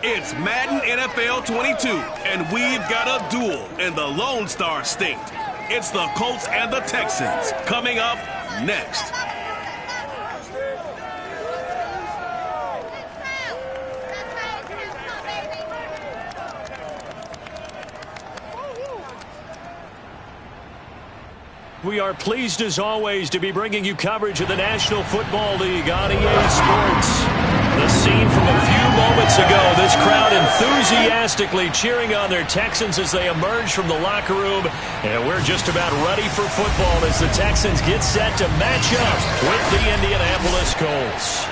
It's Madden NFL 22, and we've got a duel in the Lone Star State. It's the Colts and the Texans coming up next. We are pleased as always to be bringing you coverage of the National Football League on EA Sports. The scene from a few moments ago, this crowd enthusiastically cheering on their Texans as they emerge from the locker room. And we're just about ready for football as the Texans get set to match up with the Indianapolis Colts.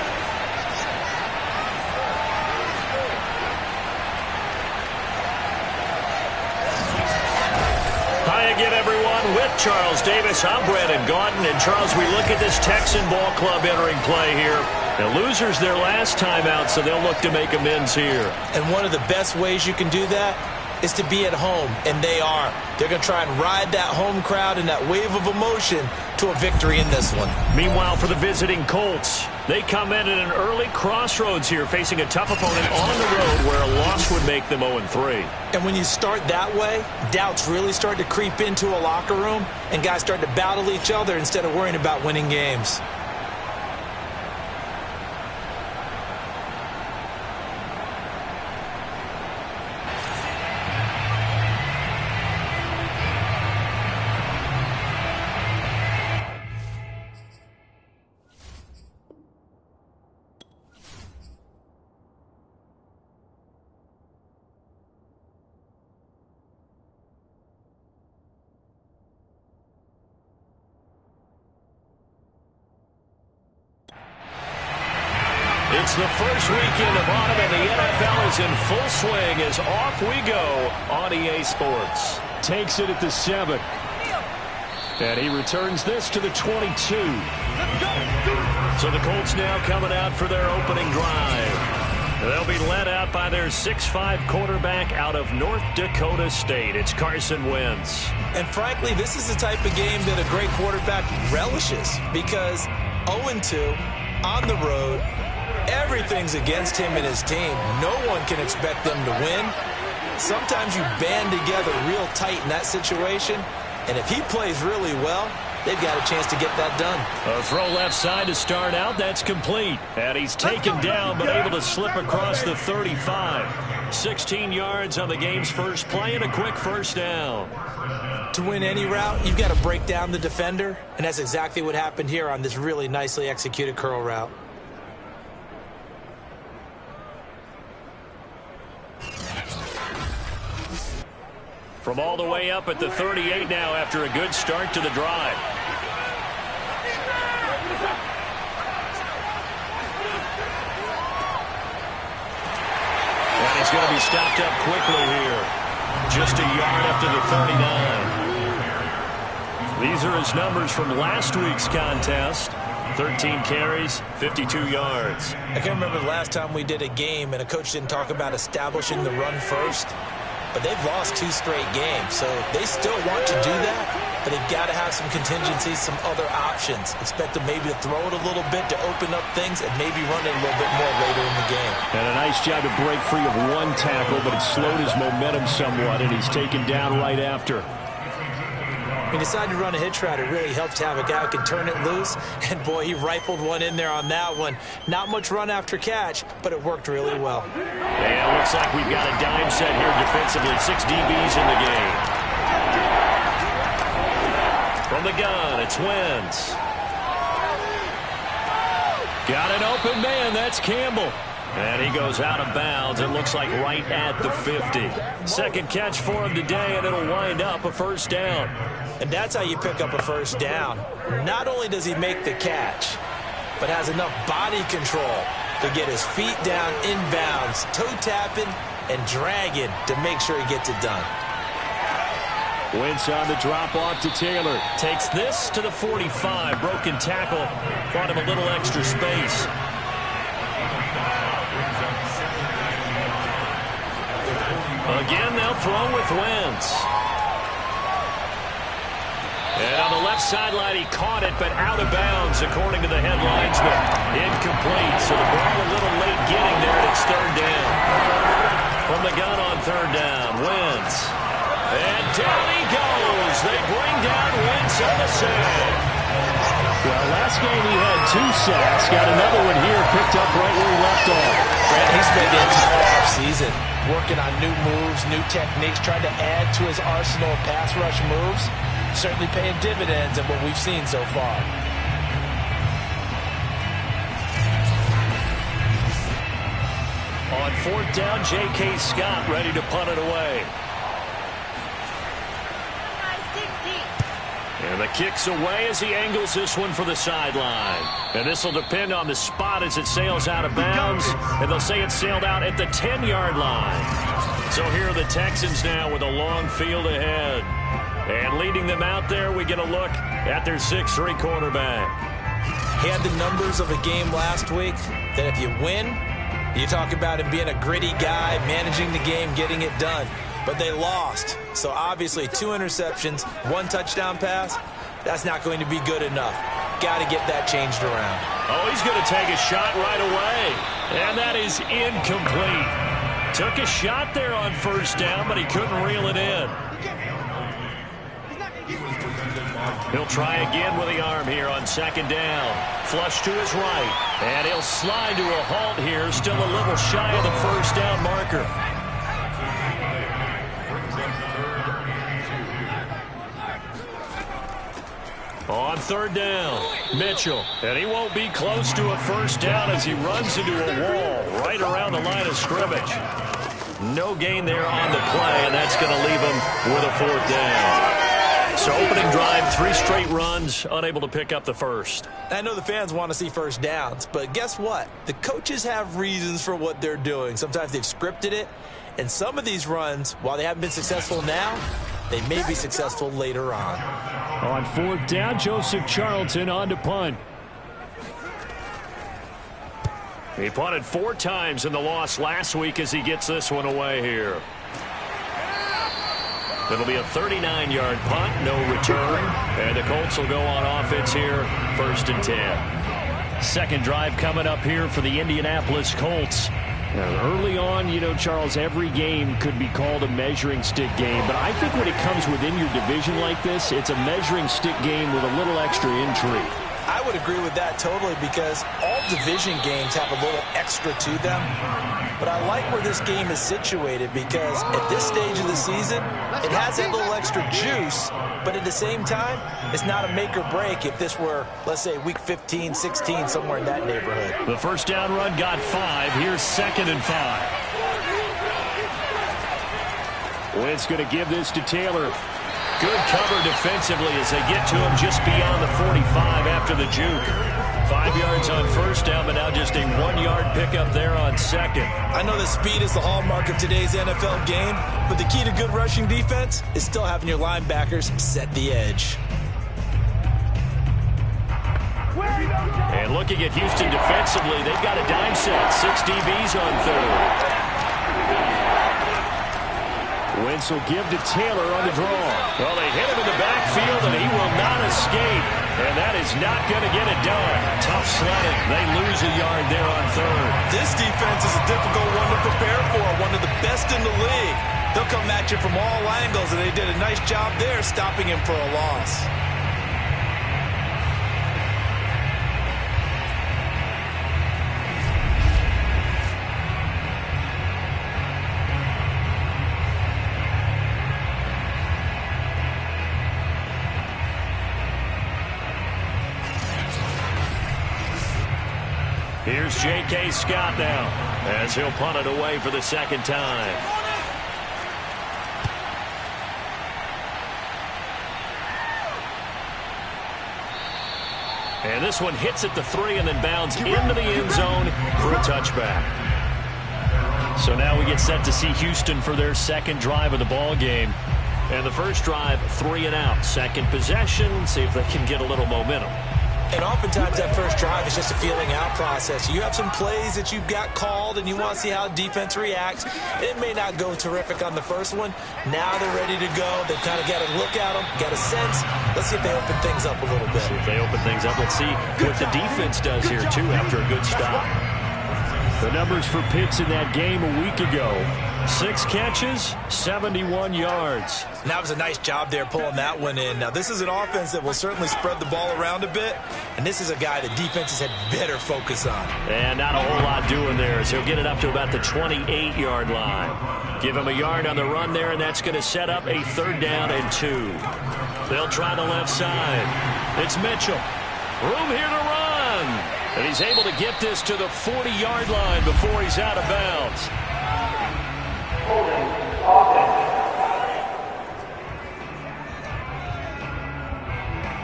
Again, everyone, with Charles Davis, I'm Brandon Gaudin. And Charles, we look at this Texan ball club entering play here. The losers their last time out, so they'll look to make amends here. And one of the best ways you can do that is to be at home, and they are. They're going to try and ride that home crowd and that wave of emotion to a victory in this one. Meanwhile, for the visiting Colts, they come in at an early crossroads here, facing a tough opponent on the road where a loss would make them 0-3. And when you start that way, doubts really start to creep into a locker room, and guys start to battle each other instead of worrying about winning games. It's the first weekend of autumn, and the NFL is in full swing as off we go on EA Sports. Takes it at the 7. And he returns this to the 22. So the Colts now coming out for their opening drive. They'll be led out by their 6'5" quarterback out of North Dakota State. It's Carson Wentz. And frankly, this is the type of game that a great quarterback relishes because 0-2 on the road, everything's against him and his team. No one can expect them to win. Sometimes you band together real tight in that situation, and if he plays really well, they've got a chance to get that done. A throw left side to start out. That's complete. And he's taken down but able to slip across the 35. 16 yards on the game's first play and a quick first down. To win any route, you've got to break down the defender, and that's exactly what happened here on this really nicely executed curl route. From all the way up at the 38 now after a good start to the drive. And he's going to be stopped up quickly here. Just a yard after the 39. These are his numbers from last week's contest. 13 carries, 52 yards. I can't remember the last time we did a game and a coach didn't talk about establishing the run first. But they've lost 2 straight games, so they still want to do that, but they've got to have some contingencies, some other options. Expect them maybe to throw it a little bit to open up things and maybe run it a little bit more later in the game. And a nice job to break free of one tackle, but it slowed his momentum somewhat, and he's taken down right after. He decided to run a hitch route. It really helps to have a guy who can turn it loose. And, boy, he rifled one in there on that one. Not much run after catch, but it worked really well. And it looks like we've got a dime set here defensively. 6 DBs in the game. From the gun, it's Wentz. Got an open man. That's Campbell. And he goes out of bounds. It looks like right at the 50. Second catch for him today, and it'll wind up a first down. And that's how you pick up a first down. Not only does he make the catch, but has enough body control to get his feet down inbounds, toe tapping and dragging to make sure he gets it done. Wentz on the drop off to Taylor. Takes this to the 45. Broken tackle. Brought him a little extra space. Again, they'll throw with Wentz. And on the left sideline, he caught it, but out of bounds, according to the head linesman. Incomplete, so the ball a little late getting there, and it's third down. from the gun on third down. Wentz. And down he goes. They bring down Wentz on the sack. Well, last game he had 2 sacks. Got another one here, picked up right where he left off. Brad, he spent the entire offseason working on new moves, new techniques, trying to add to his arsenal of pass rush moves. Certainly paying dividends in what we've seen so far. On fourth down, J.K. Scott ready to punt it away. And the kick's away as he angles this one for the sideline. And this will depend on the spot as it sails out of bounds. And they'll say it sailed out at the 10-yard line. So here are the Texans now with a long field ahead. And leading them out there, we get a look at their 6'3" quarterback. He had the numbers of a game last week that if you win, you talk about him being a gritty guy, managing the game, getting it done. But they lost. So obviously 2 interceptions, 1 touchdown pass, that's not going to be good enough. Got to get that changed around. Oh, he's going to take a shot right away. And that is incomplete. Took a shot there on first down, but he couldn't reel it in. He'll try again with the arm here on second down. Flush to his right. And he'll slide to a halt here. Still a little shy of the first down marker. On third down, Mitchell. And he won't be close to a first down as he runs into a wall right around the line of scrimmage. No gain there on the play, and that's going to leave him with a fourth down. So opening drive, 3 straight runs, unable to pick up the first. I know the fans want to see first downs, but guess what? The coaches have reasons for what they're doing. Sometimes they've scripted it, and some of these runs, while they haven't been successful now, they may be successful later on. On fourth down, Joseph Charlton on to punt. He punted 4 times in the loss last week as he gets this one away here. It'll be a 39-yard punt, no return. And the Colts will go on offense here, 1st and 10. Second drive coming up here for the Indianapolis Colts. Now, early on, you know, Charles, every game could be called a measuring stick game. But I think when it comes within your division like this, it's a measuring stick game with a little extra intrigue. I would agree with that totally because all division games have a little extra to them. But I like where this game is situated because at this stage of the season, it has that little extra juice. But at the same time, it's not a make or break if this were, let's say, week 15, 16, somewhere in that neighborhood. The first down run got 5. Here's 2nd and 5. Wentz going to give this to Taylor. Good cover defensively as they get to him just beyond the 45 after the juke. 5 yards on first down, but now just a 1-yard pickup there on second. I know that speed is the hallmark of today's NFL game, but the key to good rushing defense is still having your linebackers set the edge. And looking at Houston defensively, they've got a dime set. 6 DBs on third. Wentz will give to Taylor on the draw. Well, they hit him in the backfield, and he will not escape. And that is not going to get it done. Tough sledding. They lose a yard there on third. This defense is a difficult one to prepare for, one of the best in the league. They'll come at you from all angles, and they did a nice job there stopping him for a loss. Here's J.K. Scott now as he'll punt it away for the second time. And this one hits at the 3 and then bounds into the end zone for a touchback. So now we get set to see Houston for their second drive of the ball game. And the first drive, 3 and out. Second possession, see if they can get a little momentum. And oftentimes that first drive is just a feeling out process. You have some plays that you've got called and you want to see how defense reacts. It may not go terrific on the first one. Now they're ready to go. They've kind of got to look at them, got a sense. Let's see if they open things up a little bit. See if they open things up. Let's see what the defense does here, too, after a good stop. The numbers for Pitts in that game a week ago. 6 catches, 71 yards. And that was a nice job there pulling that one in. Now, this is an offense that will certainly spread the ball around a bit, and this is a guy that defenses had better focus on. And not a whole lot doing there, as he'll get it up to about the 28-yard line. Give him a yard on the run there, and that's going to set up a 3rd down and 2. They'll try the left side. It's Mitchell. Room here to run. And he's able to get this to the 40-yard line before he's out of bounds.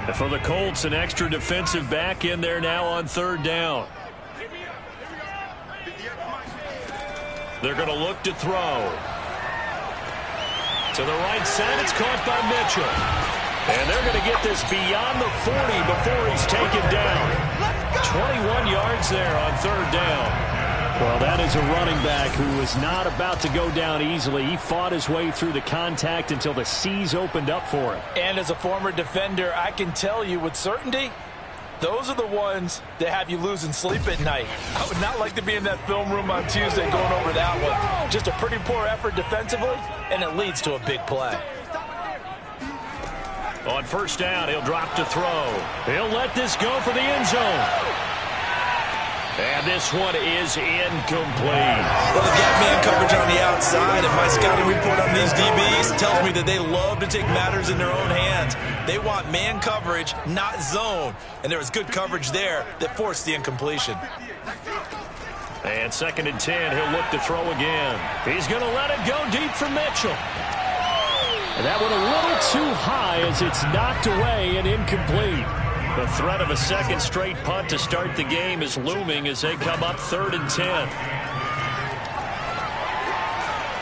And for the Colts, an extra defensive back in there now on 3rd down. They're going to look to throw. To the right side, it's caught by Mitchell. And they're going to get this beyond the 40 before he's taken down. 21 yards there on 3rd down. Well, that is a running back who was not about to go down easily. He fought his way through the contact until the seas opened up for him. And as a former defender, I can tell you with certainty, those are the ones that have you losing sleep at night. I would not like to be in that film room on Tuesday going over that one. Just a pretty poor effort defensively, and it leads to a big play. On 1st down, he'll drop to throw. He'll let this go for the end zone. And this one is incomplete. Well, they've got man coverage on the outside, and my scouting report on these DBs tells me that they love to take matters in their own hands. They want man coverage, not zone. And there was good coverage there that forced the incompletion. And 2nd and 10, he'll look to throw again. He's going to let it go deep for Mitchell. And that one a little too high as it's knocked away and incomplete. The threat of a 2nd straight punt to start the game is looming as they come up 3rd and 10.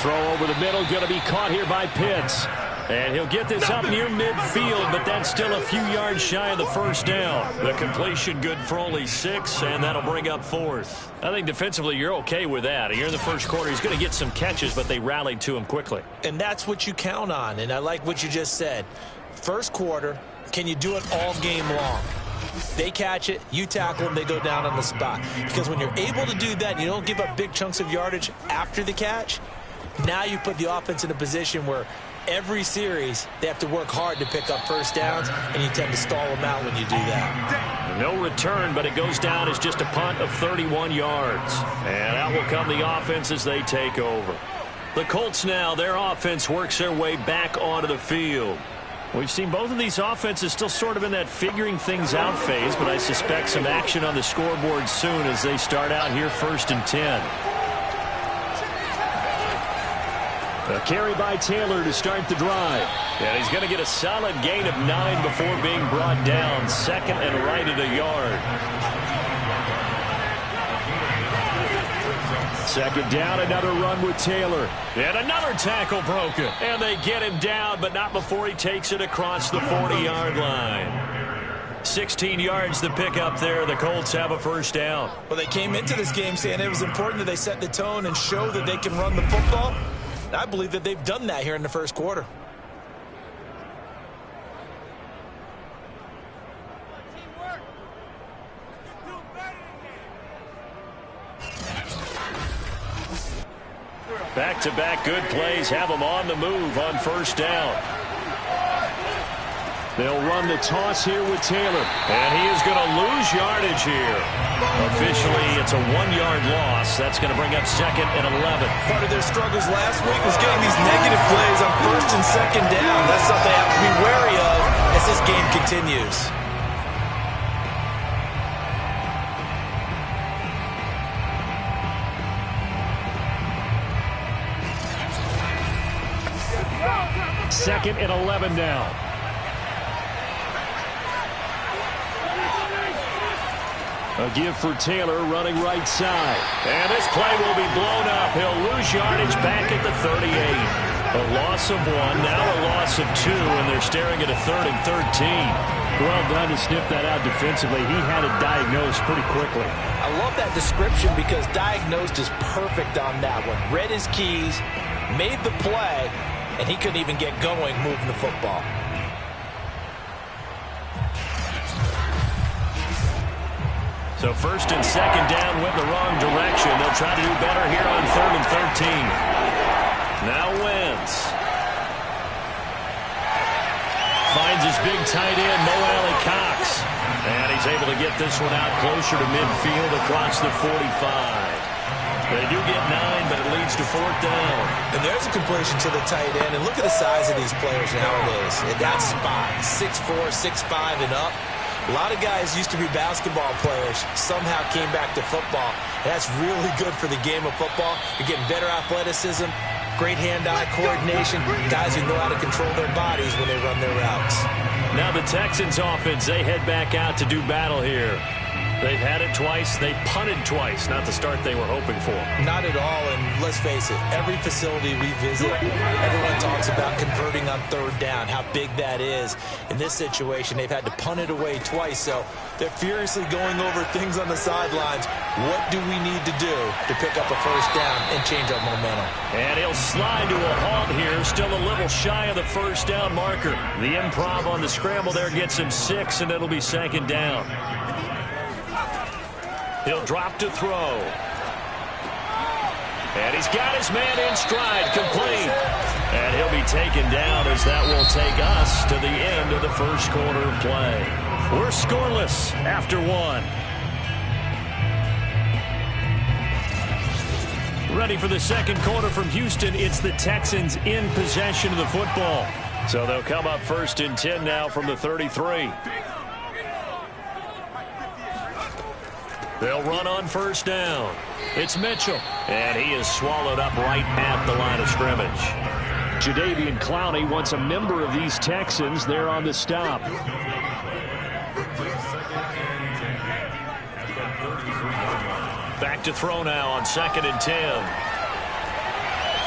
Throw over the middle, going to be caught here by Pitts. And he'll get this up near midfield, but that's still a few yards shy of the 1st down. The completion good for only 6, and that'll bring up 4th. I think defensively you're okay with that. Here in the 1st quarter, he's going to get some catches, but they rallied to him quickly. And that's what you count on, and I like what you just said. 1st quarter, can you do it all game long? They catch it, you tackle them, they go down on the spot. Because when you're able to do that, and you don't give up big chunks of yardage after the catch, now you put the offense in a position where every series they have to work hard to pick up 1st downs, and you tend to stall them out when you do that. No return, but it goes down as just a punt of 31 yards. And out will come the offense as they take over. The Colts now, their offense works their way back onto the field. We've seen both of these offenses still sort of in that figuring things out phase, but I suspect some action on the scoreboard soon as they start out here 1st and 10. A carry by Taylor to start the drive. And he's going to get a solid gain of 9 before being brought down. 2nd and right at a yard. 2nd down, another run with Taylor. And another tackle broken. And they get him down, but not before he takes it across the 40-yard line. 16 yards to pick up there. The Colts have a 1st down. Well, they came into this game saying it was important that they set the tone and show that they can run the football. I believe that they've done that here in the 1st quarter. Back-to-back good plays have them on the move on 1st down. They'll run the toss here with Taylor. And he is going to lose yardage here. Officially, it's a 1-yard loss. That's going to bring up 2nd and 11. Part of their struggles last week was getting these negative plays on 1st and 2nd down. That's something they have to be wary of as this game continues. Second and 11 now. A give for Taylor running right side. And this play will be blown up. He'll lose yardage back at the 38. A loss of 1, now a loss of 2, and they're staring at a 3rd and 13. Well done to sniff that out defensively. He had it diagnosed pretty quickly. I love that description because diagnosed is perfect on that one. Read his keys, made the play, and he couldn't even get going moving the football. So 1st and 2nd down went the wrong direction. They'll try to do better here on 3rd and 13. Now Wentz. Finds his big tight end, Mo Alley-Cox. And he's able to get this one out closer to midfield across the 45. They do get 9, but it leads to 4th down. And there's a completion to the tight end. And look at the size of these players nowadays. At that spot, 6'4", 6'5", and up. A lot of guys used to be basketball players, somehow came back to football. That's really good for the game of football. You're getting better athleticism, great hand-eye coordination, guys who know how to control their bodies when they run their routes. Now the Texans offense, they head back out to do battle here. They've had it twice. They've punted twice. Not the start they were hoping for. Not at all, and let's face it, every facility we visit, everyone talks about converting on 3rd down, how big that is. In this situation, they've had to punt it away twice, so they're furiously going over things on the sidelines. What do we need to do to pick up a 1st down and change our momentum? And he'll slide to a halt here, still a little shy of the 1st down marker. The improv on the scramble there gets him 6, and it'll be 2nd down. He'll drop to throw. And he's got his man in stride, complete. And he'll be taken down as that will take us to the end of the 1st quarter of play. We're scoreless after 1. Ready for the 2nd quarter from Houston. It's the Texans in possession of the football. So they'll come up 1st and 10 now from the 33. They'll run on 1st down. It's Mitchell. And he is swallowed up right at the line of scrimmage. Jadeveon Clowney wants a member of these Texans there on the stop. Back to throw now on 2nd and 10.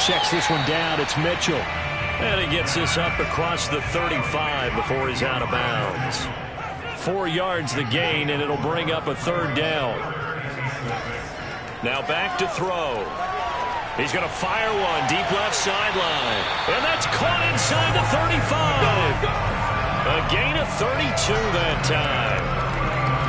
Checks this one down. It's Mitchell. And he gets this up across the 35 before he's out of bounds. 4 yards the gain, and it'll bring up a 3rd down. Now back to throw. He's going to fire one deep left sideline. And that's caught inside the 35. A gain of 32 that time.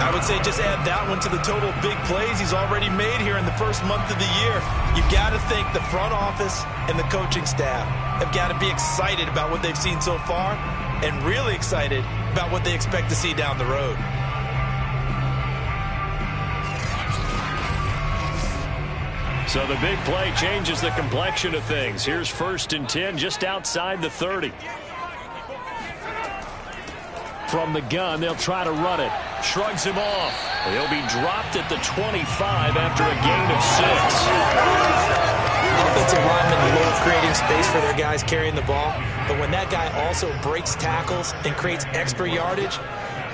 I would say just add that one to the total big plays he's already made here in the 1st month of the year. You've got to think the front office and the coaching staff have got to be excited about what they've seen so far and really excited about what they expect to see down the road. So the big play changes the complexion of things. Here's 1st and 10 just outside the 30. From the gun, they'll try to run it. Shrugs him off. He'll be dropped at the 25 after a gain of 6. Offensive linemen love creating space for their guys carrying the ball, but when that guy also breaks tackles and creates extra yardage,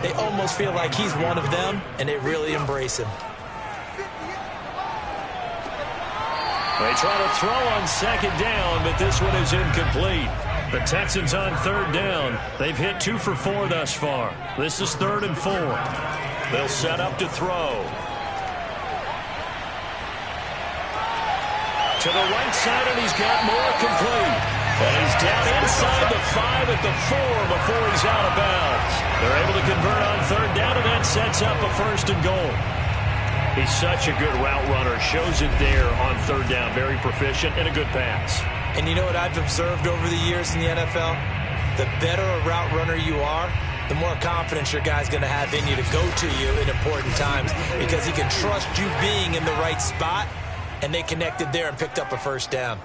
they almost feel like he's one of them, and they really embrace him. They try to throw on 2nd down, but this one is incomplete. The Texans on 3rd down. They've hit 2 for 4 thus far. This is 3rd and 4. They'll set up to throw. To the right side, and he's got more complete. And he's down inside the 5 at the 4 before he's out of bounds. They're able to convert on 3rd down, and that sets up a 1st and goal. He's such a good route runner. Shows it there on 3rd down. Very proficient and a good pass. And you know what I've observed over the years in the NFL? The better a route runner you are, the more confidence your guy's going to have in you to go to you in important times because he can trust you being in the right spot, and they connected there and picked up a 1st down.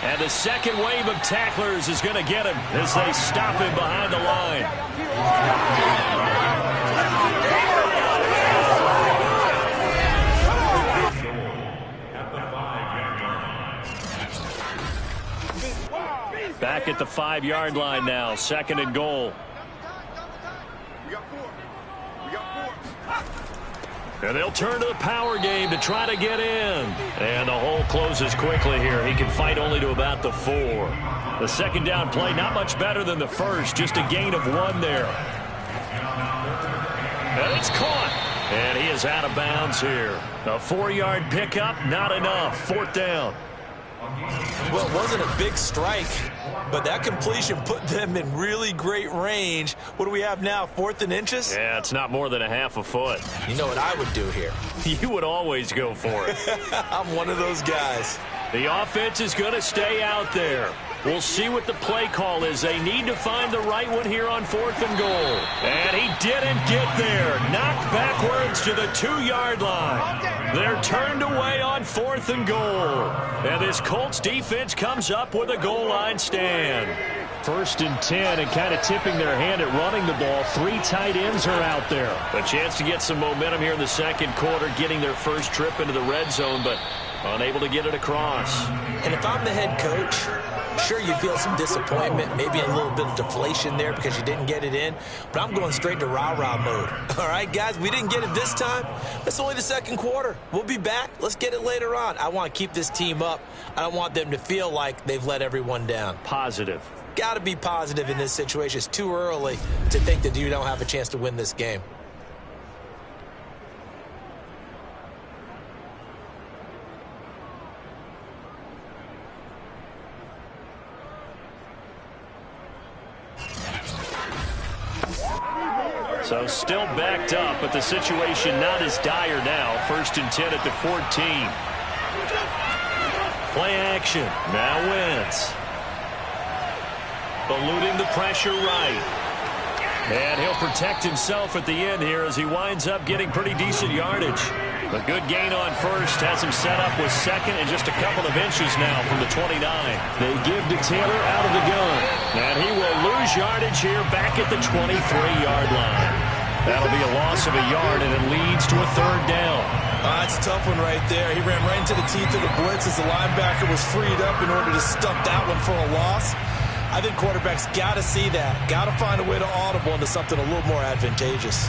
And the second wave of tacklers is going to get him as they stop him behind the line. Back at the 5-yard line now, 2nd and goal. And they'll turn to the power game to try to get in. And the hole closes quickly here. He can fight only to about the 4. The 2nd down play, not much better than the 1st. Just a gain of 1 there. And it's caught. And he is out of bounds here. A 4-yard pickup, not enough. 4th down. Well, it wasn't a big strike, but that completion put them in really great range. What do we have now, 4th and inches? Yeah, it's not more than a half a foot. You know what I would do here? You would always go for it. I'm one of those guys. The offense is going to stay out there. We'll see what the play call is. They need to find the right one here on 4th and goal. And he didn't get there. Knocked backwards to the 2-yard line. They're turned away on 4th and goal. And this Colts defense comes up with a goal line stand. 1st and 10, and kind of tipping their hand at running the ball. 3 tight ends are out there. A chance to get some momentum here in the second quarter, getting their first trip into the red zone, but unable to get it across. And if I'm the head coach, sure, you feel some disappointment, maybe a little bit of deflation there because you didn't get it in, but I'm going straight to rah-rah mode. All right, guys, we didn't get it this time. It's only the second quarter. We'll be back. Let's get it later on. I want to keep this team up. I don't want them to feel like they've let everyone down. Positive. Got to be positive in this situation. It's too early to think that you don't have a chance to win this game. So still backed up, but the situation not as dire now. 1st and 10 at the 14. Play action. Now Wentz. Eluding the pressure right. And he'll protect himself at the end here as he winds up getting pretty decent yardage. A good gain on 1st has him set up with 2nd and just a couple of inches now from the 29. They give to Taylor out of the gun. And he will lose yardage here back at the 23-yard line. That'll be a loss of a yard, and it leads to a 3rd down. That's a tough one right there. He ran right into the teeth of the blitz as the linebacker was freed up in order to stuff that one for a loss. I think quarterbacks got to see that. Got to find a way to audible into something a little more advantageous.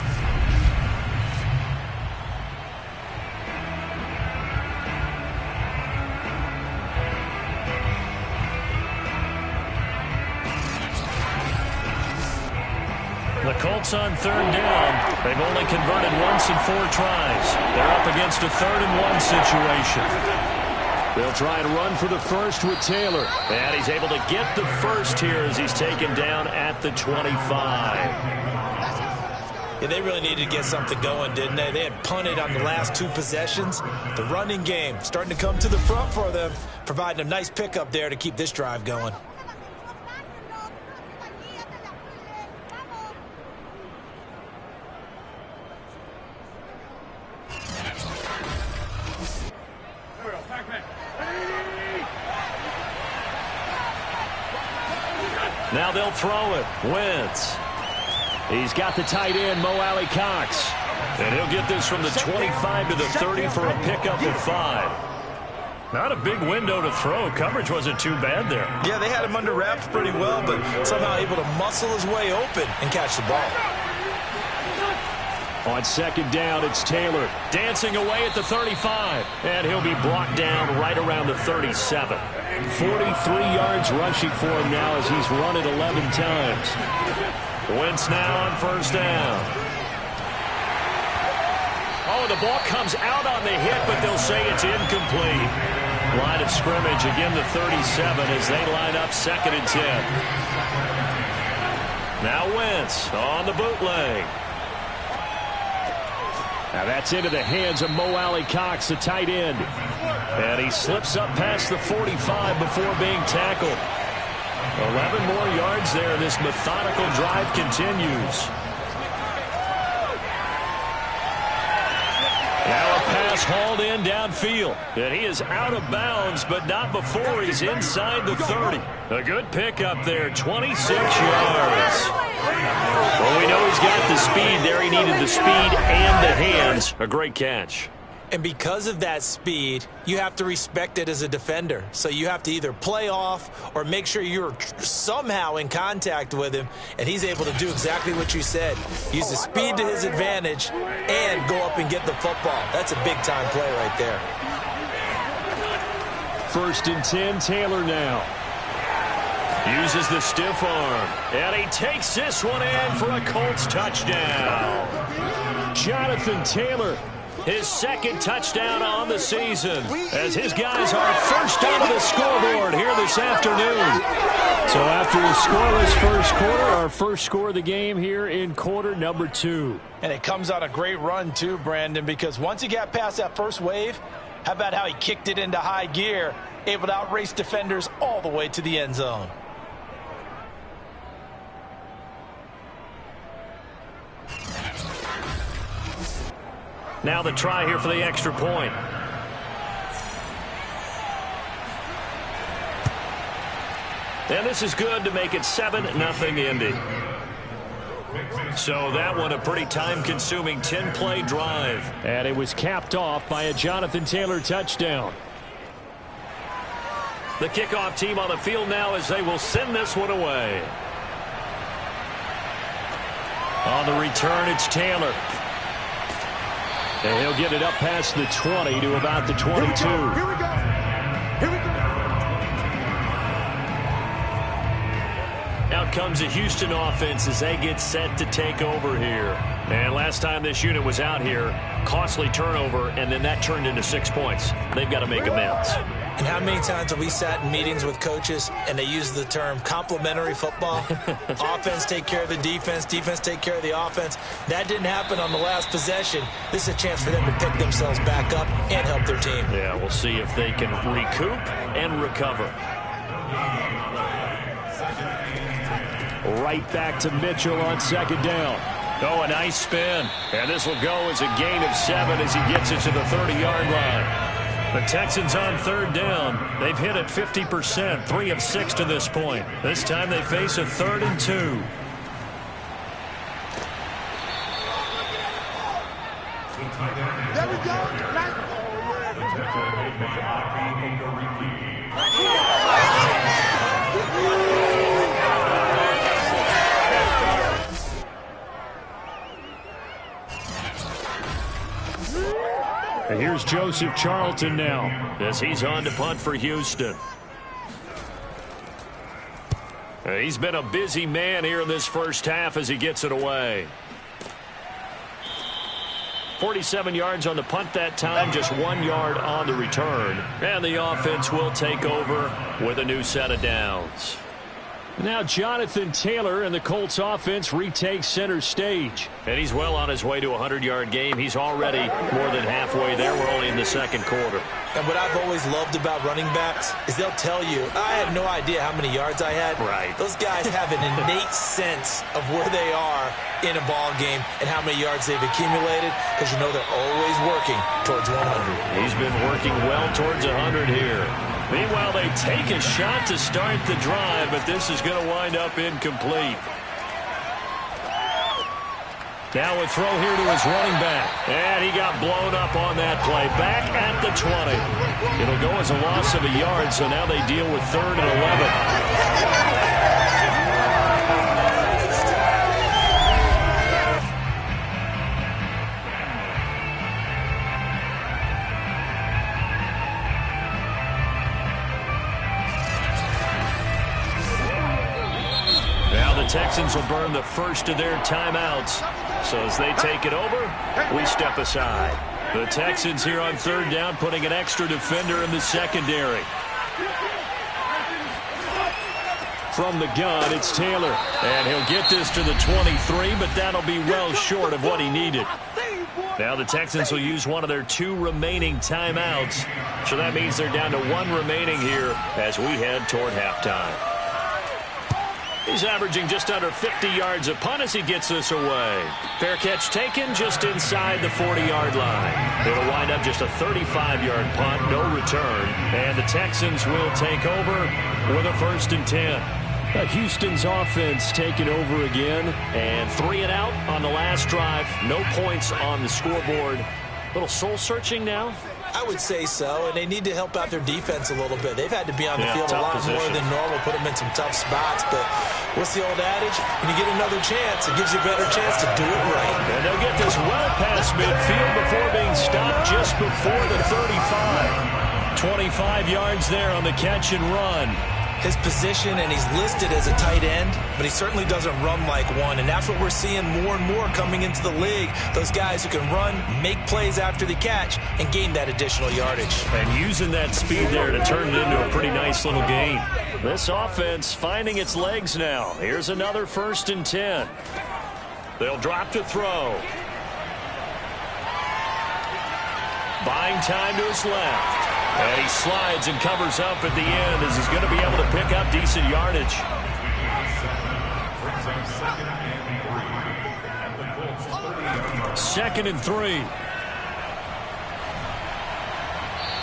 The Colts on 3rd down. They've only converted once in 4 tries. They're up against a 3rd and 1 situation. They'll try and run for the 1st with Taylor. And he's able to get the 1st here as he's taken down at the 25. Yeah, they really needed to get something going, didn't they? They had punted on the last 2 possessions. The running game starting to come to the front for them, providing a nice pickup there to keep this drive going. Now they'll throw it. Wentz. He's got the tight end, Mo Alley Cox. And he'll get this from the 25 to the 30 for a pickup of 5. Not a big window to throw. Coverage wasn't too bad there. Yeah, they had him under wraps pretty well, but somehow able to muscle his way open and catch the ball. On 2nd down, it's Taylor dancing away at the 35. And he'll be brought down right around the 37. 43 yards rushing for him now as he's run it 11 times. Wentz now on 1st down. Oh, the ball comes out on the hit, but they'll say it's incomplete. Line of scrimmage, again the 37 as they line up 2nd and 10. Now Wentz on the bootleg. Now that's into the hands of Mo Alley Cox, the tight end. And he slips up past the 45 before being tackled. 11 more yards there. This methodical drive continues. Now a pass hauled in downfield. And he is out of bounds, but not before he's inside the 30. A good pickup there, 26 yards. Well, we know he's got the speed there. He needed the speed and the hands. A great catch. And because of that speed, you have to respect it as a defender. So you have to either play off or make sure you're somehow in contact with him, and he's able to do exactly what you said. Use the speed to his advantage and go up and get the football. That's a big-time play right there. 1st and 10, Taylor now. Uses the stiff arm, and he takes this one in for a Colts touchdown. Jonathan Taylor His second touchdown on the season as his guys are first onto the scoreboard here this afternoon. So after a scoreless first quarter, our first score of the game here in quarter number 2. And it comes on a great run too, Brandon, because once he got past that first wave, how about how he kicked it into high gear, able to outrace defenders all the way to the end zone. Now the try here for the extra point. And this is good to make it 7-0 Indy. So that one a pretty time-consuming 10-play drive. And it was capped off by a Jonathan Taylor touchdown. The kickoff team on the field now as they will send this one away. On the return, it's Taylor. And he'll get it up past the 20 to about the 22. Here we go. Out comes the Houston offense as they get set to take over here. And last time this unit was out here, costly turnover, and then that turned into 6 points. They've got to make amends. And how many times have we sat in meetings with coaches and they use the term complementary football? Offense take care of the defense, defense take care of the offense. That didn't happen on the last possession. This is a chance for them to pick themselves back up and help their team. Yeah, we'll see if they can recoup and recover. Right back to Mitchell on second down. Oh, a nice spin. And this will go as a gain of 7 as he gets it to the 30-yard line. The Texans on third down. They've hit it 50%, 3 of 6 to this point. This time they face a 3rd and 2. There we go. And here's Joseph Charlton now as he's on to punt for Houston. He's been a busy man here in this first half as he gets it away. 47 yards on the punt that time, just 1 yard on the return. And the offense will take over with a new set of downs. Now Jonathan Taylor and the Colts offense retakes center stage. And he's well on his way to a 100-yard game. He's already more than halfway there. We're only in the second quarter. And what I've always loved about running backs is they'll tell you, I had no idea how many yards I had. Right. Those guys have an innate sense of where they are in a ball game and how many yards they've accumulated, because you know they're always working towards 100. He's been working well towards 100 here. Meanwhile, they take a shot to start the drive, but this is going to wind up incomplete. Now a throw here to his running back. And he got blown up on that play. Back at the 20. It'll go as a loss of a yard, so now they deal with 3rd and 11. Texans will burn the first of their timeouts. So as they take it over, we step aside. The Texans here on third down putting an extra defender in the secondary. From the gun, it's Taylor. And he'll get this to the 23, but that'll be well short of what he needed. Now the Texans will use one of their 2 remaining timeouts. So that means they're down to 1 remaining here as we head toward halftime. He's averaging just under 50 yards a punt as he gets this away. Fair catch taken just inside the 40-yard line. It'll wind up just a 35-yard punt, no return. And the Texans will take over with a 1st and 10. Houston's offense taking over again. And 3 and out on the last drive. No points on the scoreboard. Little soul-searching now. I would say so, and they need to help out their defense a little bit. They've had to be on the field a lot more than normal, put them in some tough spots. But what's the old adage? When you get another chance, it gives you a better chance to do it right. And they'll get this well past midfield before being stopped just before the 35. 25 yards there on the catch and run. his position, and he's listed as a tight end, but he certainly doesn't run like one, and that's what we're seeing more and more coming into the league. Those guys who can run, make plays after the catch, and gain that additional yardage. And using that speed there to turn it into a pretty nice little gain. This offense finding its legs now. Here's another 1st and 10. They'll drop to throw. Buying time to his left. And he slides and covers up at the end as he's going to be able to pick up decent yardage. Second and 3.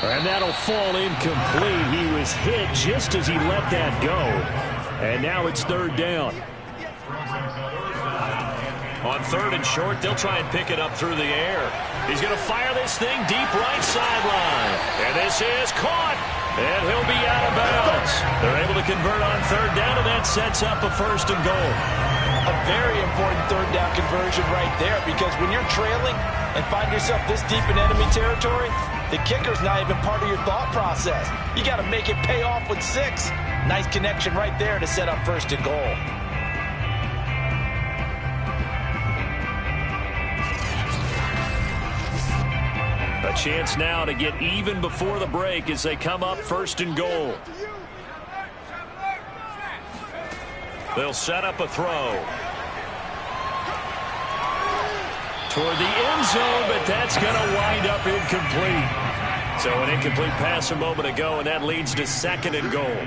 And that'll fall incomplete. He was hit just as he let that go. And now it's 3rd down. On 3rd and short, they'll try and pick it up through the air. He's going to fire this thing deep right sideline. And this is caught. And he'll be out of bounds. They're able to convert on 3rd down, and that sets up a 1st and goal. A very important 3rd down conversion right there, because when you're trailing and find yourself this deep in enemy territory, the kicker's not even part of your thought process. You got to make it pay off with 6. Nice connection right there to set up 1st and goal. A chance now to get even before the break as they come up 1st and goal. They'll set up a throw. Toward the end zone, but that's going to wind up incomplete. So an incomplete pass a moment ago, and that leads to 2nd and goal.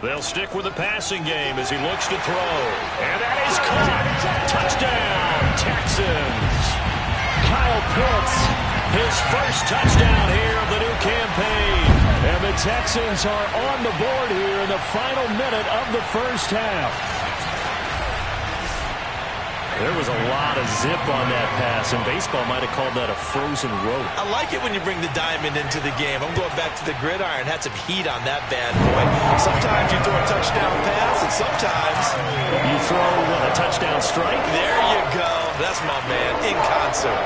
They'll stick with the passing game as he looks to throw. And that is caught. Touchdown, Texans. Kyle Pitts, his first touchdown here of the new campaign. And the Texans are on the board here in the final minute of the 1st half. There was a lot of zip on that pass, and baseball might have called that a frozen rope. I like it when you bring the diamond into the game. I'm going back to the gridiron. Had some heat on that bad boy. Sometimes you throw a touchdown pass, and sometimes you throw, what, a touchdown strike? There you go. That's my man, in concert.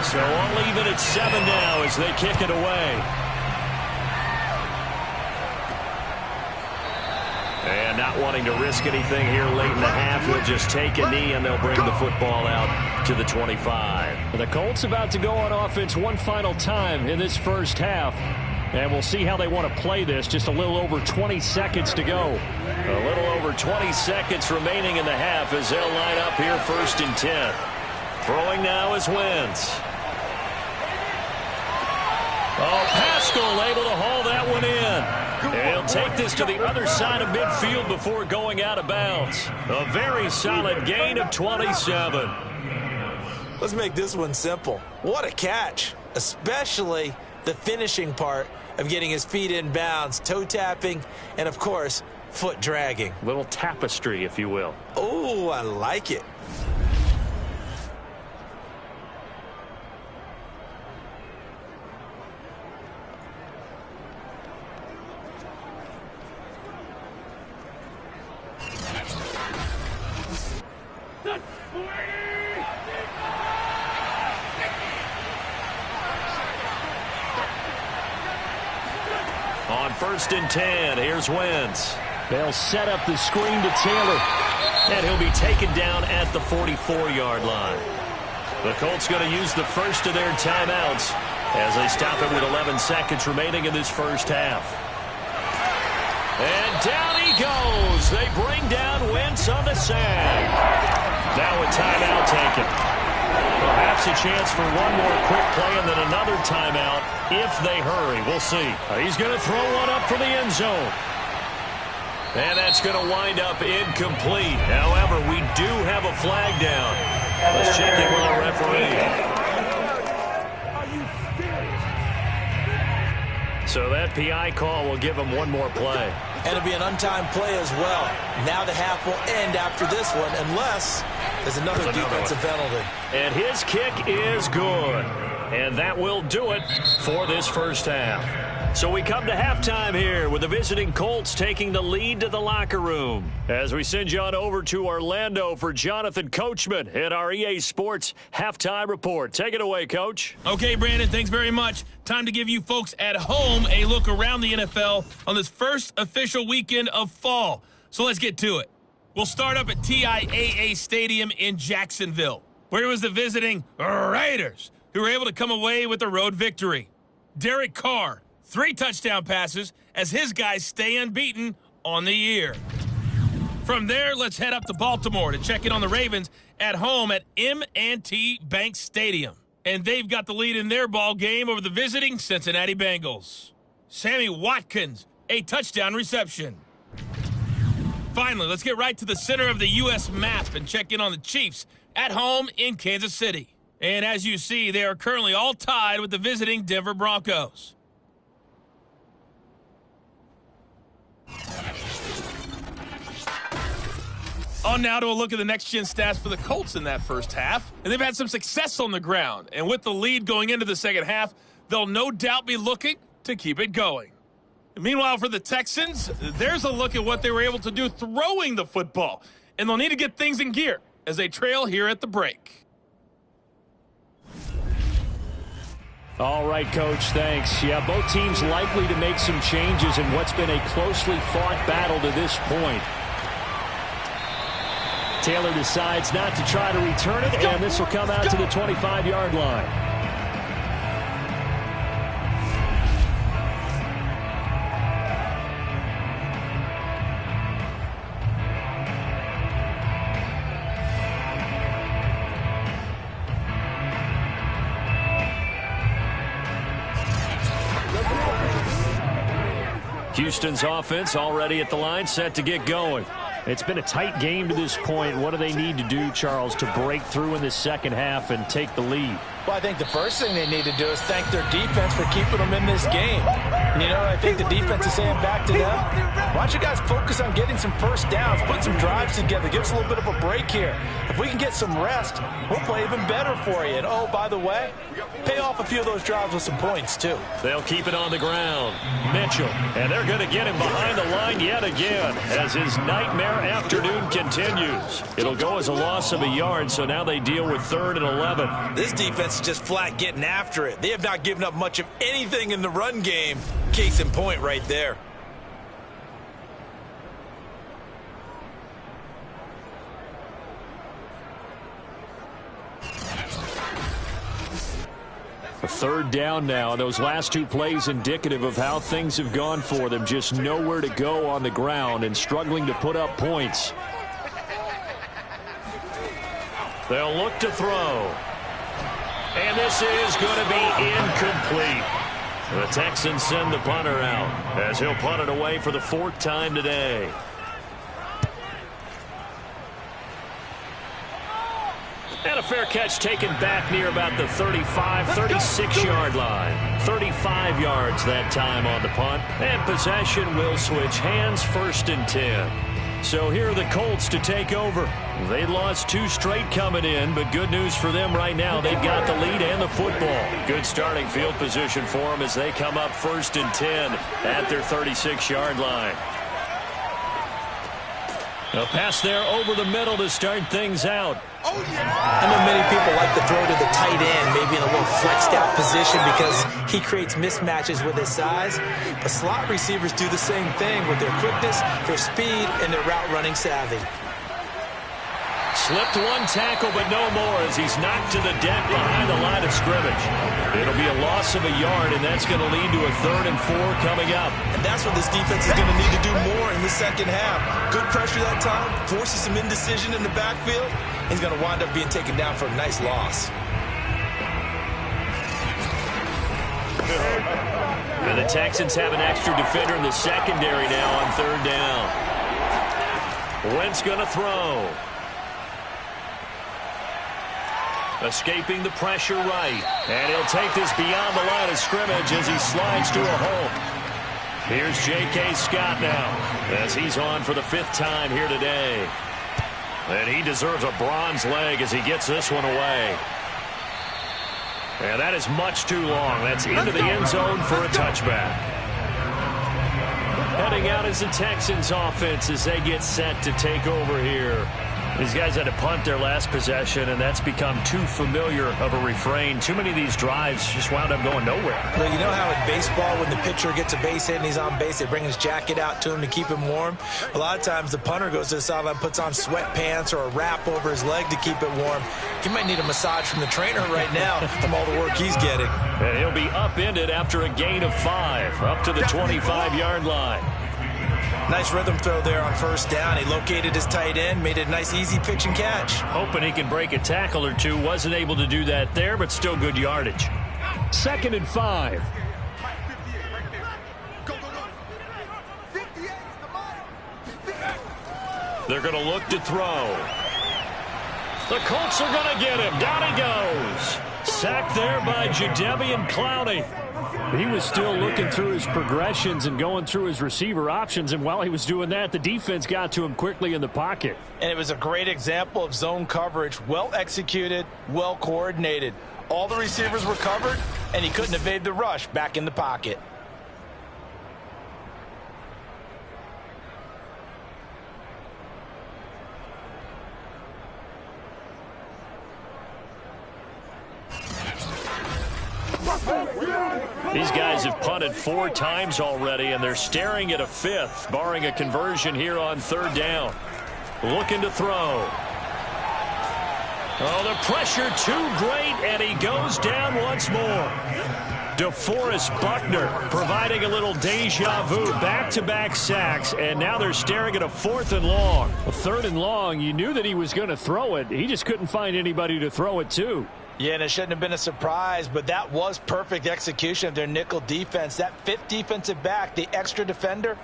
So I'll leave it at 7 now as they kick it away. And not wanting to risk anything here late in the half, he'll just take a knee and they'll bring the football out to the 25. The Colts about to go on offense one final time in this 1st half. And we'll see how they want to play this. Just a little over 20 seconds to go. A little over 20 seconds remaining in the half as they'll line up here 1st and 10. Throwing now is Wentz. Oh, Pascal able to haul that one in. And he'll take this to the other side of midfield before going out of bounds. A very solid gain of 27. Let's make this one simple. What a catch, especially the finishing part of getting his feet in bounds, toe tapping, and of course, foot dragging. Little tapestry, if you will. Oh, I like it. On 1st and 10, here's Wentz. They'll set up the screen to Taylor. And he'll be taken down at the 44-yard line. The Colts going to use the first of their timeouts as they stop it with 11 seconds remaining in this 1st half. And down he goes. They bring down Wentz on the sack. Now a timeout taken. Perhaps a chance for one more quick play and then another timeout if they hurry. We'll see. He's going to throw one up for the end zone. And that's going to wind up incomplete. However, we do have a flag down. Let's check in with our referee. So that PI call will give him one more play. And it'll be an untimed play as well. Now the half will end after this one unless there's another defensive penalty. And his kick is good. And that will do it for this 1st half. So we come to halftime here with the visiting Colts taking the lead to the locker room. As we send you on over to Orlando for Jonathan Coachman at our EA Sports Halftime Report. Take it away, Coach. Okay, Brandon, thanks very much. Time to give you folks at home a look around the NFL on this first official weekend of fall. So let's get to it. We'll start up at TIAA Stadium in Jacksonville, where it was the visiting Raiders who were able to come away with the road victory. Derek Carr, 3 touchdown passes as his guys stay unbeaten on the year. From there, let's head up to Baltimore to check in on the Ravens at home at M&T Bank Stadium. And they've got the lead in their ball game over the visiting Cincinnati Bengals. Sammy Watkins, a touchdown reception. Finally, let's get right to the center of the U.S. map and check in on the Chiefs at home in Kansas City. And as you see, they are currently all tied with the visiting Denver Broncos. On now to a look at the next-gen stats for the Colts in that first half. And they've had some success on the ground. And with the lead going into the second half, they'll no doubt be looking to keep it going. Meanwhile, for the Texans, there's a look at what they were able to do throwing the football. And they'll need to get things in gear as they trail here at the break. All right, Coach, thanks. Yeah, both teams likely to make some changes in what's been a closely fought battle to this point. Taylor decides not to try to return it, and this will come out to the 25-yard line. Houston's offense already at the line, set to get going. It's been a tight game to this point. What do they need to do, Charles, to break through in the second half and take the lead? Well, I think the first thing they need to do is thank their defense for keeping them in this game. And you know what I think the defense is saying back to them? Why don't you guys focus on getting some first downs, put some drives together, give us a little bit of a break here. If we can get some rest, we'll play even better for you. And, oh, by the way, pay off a few of those drives with some points, too. They'll keep it on the ground. Mitchell, and they're going to get him behind the line yet again as his nightmare afternoon continues. It'll go as a loss of a yard, so now they deal with 3rd and 11. This defense is just flat getting after it. They have not given up much of anything in the run game. Case in point right there. A 3rd down now. Those last 2 plays indicative of how things have gone for them. Just nowhere to go on the ground and struggling to put up points. They'll look to throw. And this is going to be incomplete. The Texans send the punter out as he'll punt it away for the 4th time today. And a fair catch taken back near about the 35, 36-yard line. 35 yards that time on the punt. And possession will switch hands, 1st and 10. So here are the Colts to take over. They lost 2 straight coming in, but good news for them right now. They've got the lead and the football. Good starting field position for them as they come up 1st and 10 at their 36-yard line. A pass there over the middle to start things out. I know many people like to throw to the tight end, maybe in a little flexed out position because he creates mismatches with his size. But slot receivers do the same thing with their quickness, their speed, and their route running savvy. Slipped 1 tackle, but no more as he's knocked to the deck behind the line of scrimmage. It'll be a loss of a yard, and that's going to lead to a 3rd and 4 coming up. And that's what this defense is going to need to do more in the second half. Good pressure that time, forces some indecision in the backfield. He's going to wind up being taken down for a nice loss. And the Texans have an extra defender in the secondary now on 3rd down. Wentz going to throw. Escaping the pressure right. And he'll take this beyond the line of scrimmage as he slides to a hole. Here's J.K. Scott now as he's on for the 5th time here today. And he deserves a bronze leg as he gets this one away. And that is much too long. That's into the end zone for a touchback. Heading out is the Texans offense as they get set to take over here. These guys had to punt their last possession, and that's become too familiar of a refrain. Too many of these drives just wound up going nowhere. Well, you know how in baseball, when the pitcher gets a base hit and he's on base, they bring his jacket out to him to keep him warm? A lot of times the punter goes to the sideline, puts on sweatpants or a wrap over his leg to keep it warm. He might need a massage from the trainer right now from all the work he's getting. And he'll be upended after a gain of 5, up to the 25-yard line. Nice rhythm throw there on first down. He located his tight end, made it a nice, easy pitch and catch. Hoping he can break a tackle or two. Wasn't able to do that there, but still good yardage. 2nd and 5. They're going to look to throw. The Colts are going to get him. Down he goes. Sacked there by Jadeveon Clowney. He was still looking through his progressions and going through his receiver options, and while he was doing that, the defense got to him quickly in the pocket. And it was a great example of zone coverage. Well executed, well coordinated. All the receivers were covered, and he couldn't evade the rush back in the pocket. These guys have punted 4 times already, and they're staring at a 5th, barring a conversion here on 3rd down. Looking to throw. Oh, the pressure too great, and he goes down once more. DeForest Buckner providing a little deja vu, back-to-back sacks, and now they're staring at a 4th and long. A 3rd and long, you knew that he was going to throw it. He just couldn't find anybody to throw it to. Yeah, and it shouldn't have been a surprise, but that was perfect execution of their nickel defense. That 5th defensive back, the extra defender,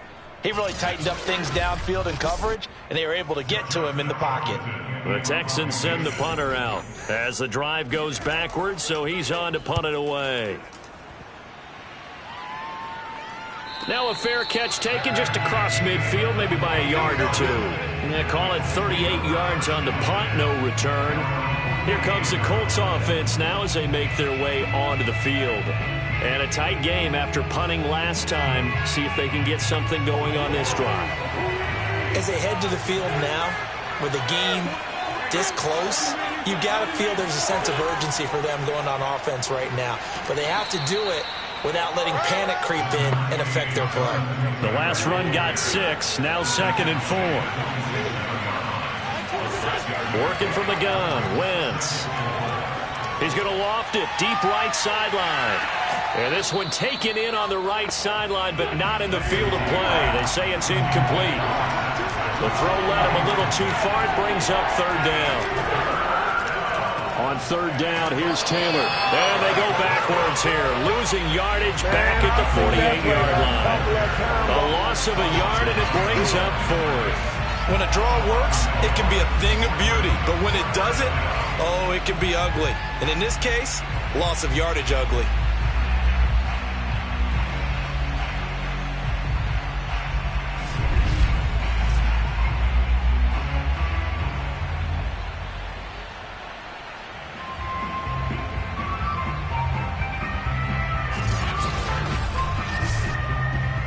he really tightened up things downfield in coverage, and they were able to get to him in the pocket. The Texans send the punter out as the drive goes backwards, so he's on to punt it away. Now a fair catch taken just across midfield, maybe by a yard or 2. Yeah, call it 38 yards on the punt, no return. Here comes the Colts offense now as they make their way onto the field. And a tight game after punting last time. See if they can get something going on this drive. As they head to the field now, with the game this close, you've got to feel there's a sense of urgency for them going on offense right now. But they have to do it without letting panic creep in and affect their play. The last run got 6, now 2nd and 4. Working from the gun, Wentz. He's going to loft it, deep right sideline. And this one taken in on the right sideline, but not in the field of play. They say it's incomplete. The throw led him a little too far. It brings up 3rd down. On 3rd down, here's Taylor. And they go backwards here, losing yardage back at the 48-yard line. A loss of a yard, and it brings up 4th. When a draw works, it can be a thing of beauty. But when it doesn't, oh, it can be ugly. And in this case, loss of yardage ugly.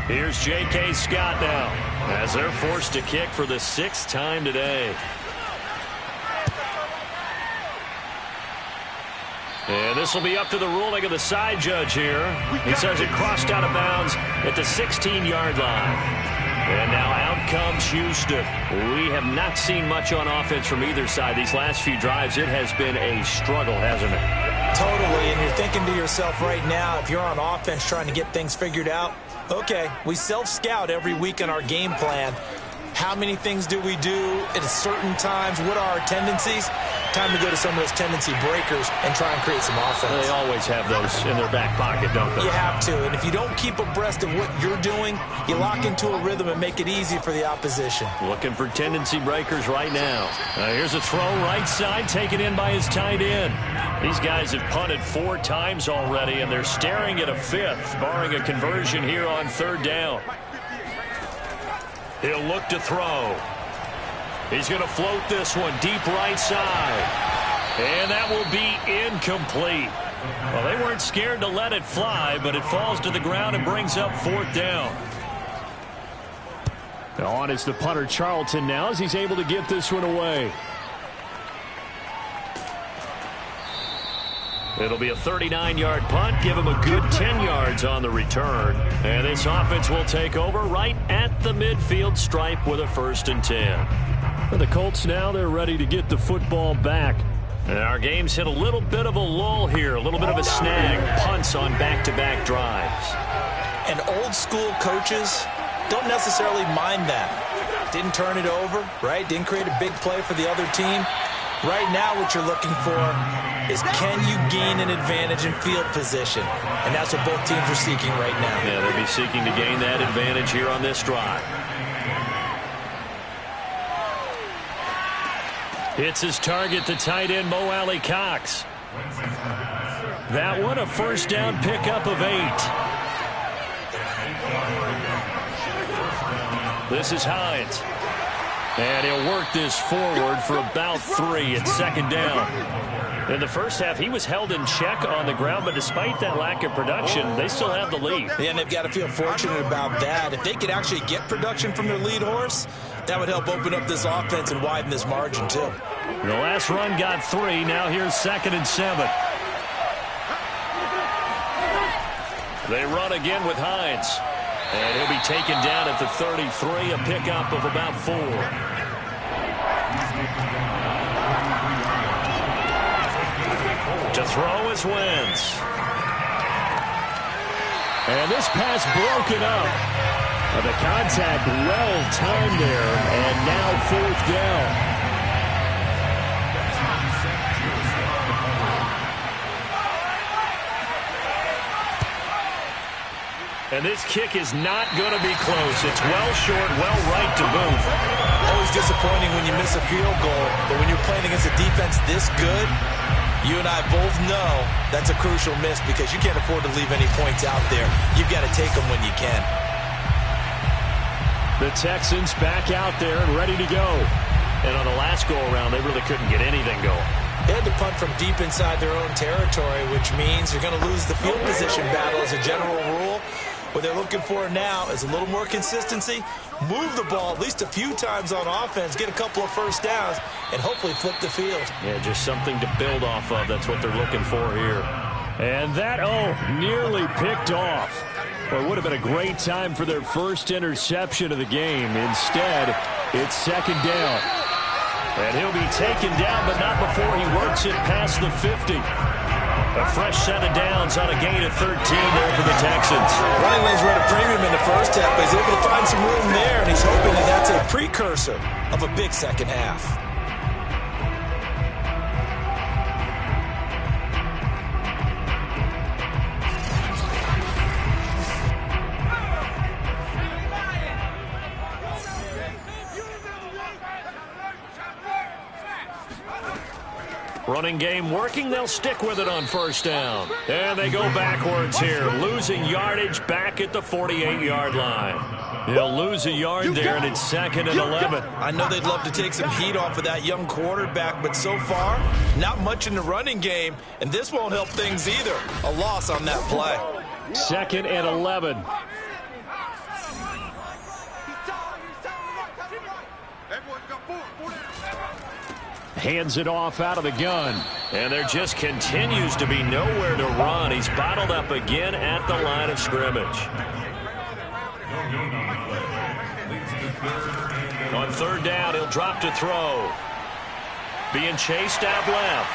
Here's J.K. Scott now as they're forced to kick for the 6th time today. And this will be up to the ruling of the side judge here. He says it crossed out of bounds at the 16-yard line. And now out comes Houston. We have not seen much on offense from either side. These last few drives, it has been a struggle, hasn't it? Totally, and you're thinking to yourself right now, if you're on offense trying to get things figured out, okay, we self-scout every week in our game plan. How many things do we do at certain times? What are our tendencies? Time to go to some of those tendency breakers and try and create some offense. They always have those in their back pocket, don't they? You have to, and if you don't keep abreast of what you're doing, you lock into a rhythm and make it easy for the opposition. Looking for tendency breakers right now. Here's a throw right side, taken in by his tight end. These guys have punted 4 times already, and they're staring at a 5th, barring a conversion here on 3rd down. He'll look to throw. He's going to float this one deep right side. And that will be incomplete. Well, they weren't scared to let it fly, but it falls to the ground and brings up 4th down. On is the punter, Charlton, now as he's able to get this one away. It'll be a 39-yard punt. Give him a good 10 yards on the return. And this offense will take over right at the midfield stripe with a 1st and 10. For the Colts now, they're ready to get the football back. And our game's hit a little bit of a lull here, a little bit of a snag. Punts on back-to-back drives. And old-school coaches don't necessarily mind that. Didn't turn it over, right? Didn't create a big play for the other team. Right now what you're looking for is can you gain an advantage in field position? And that's what both teams are seeking right now. Yeah, they'll be seeking to gain that advantage here on this drive. Hits his target, the tight end, Mo Alley Cox. That one, a 1st down pickup of 8. This is Hines. And he'll work this forward for about 3 at 2nd down. In the first half, he was held in check on the ground, but despite that lack of production, they still have the lead. Yeah, and they've got to feel fortunate about that. If they could actually get production from their lead horse, that would help open up this offense and widen this margin, too. The last run got 3. Now here's 2nd and 7. They run again with Hines. And he'll be taken down at the 33, a pickup of about 4. To throw is Wentz. And this pass broken up. The contact well timed there, and now 4th down. And this kick is not going to be close. It's well short, well right to boot. Always disappointing when you miss a field goal, but when you're playing against a defense this good, you and I both know that's a crucial miss because you can't afford to leave any points out there. You've got to take them when you can. The Texans back out there and ready to go. And on the last go-around, they really couldn't get anything going. They had to punt from deep inside their own territory, which means you're going to lose the field position battle as a general rule. What they're looking for now is a little more consistency, move the ball at least a few times on offense, get a couple of 1st downs, and hopefully flip the field. Yeah, just something to build off of. That's what they're looking for here. And that, nearly picked off. Well, it would have been a great time for their first interception of the game. Instead, it's 2nd down. And he'll be taken down, but not before he works it past the 50. A fresh set of downs on a gain of 13 there for the Texans. Running lanes were at a premium in the first half, but he's able to find some room there, and he's hoping that that's a precursor of a big second half. Running game working. They'll stick with it on 1st down. And they go backwards here, losing yardage back at the 48-yard line. They'll lose a yard there, and it's 2nd and 11. I know they'd love to take some heat off of that young quarterback, but so far, not much in the running game, and this won't help things either. A loss on that play. 2nd and 11. Hands it off out of the gun. And there just continues to be nowhere to run. He's bottled up again at the line of scrimmage. On 3rd down, he'll drop to throw. Being chased out left.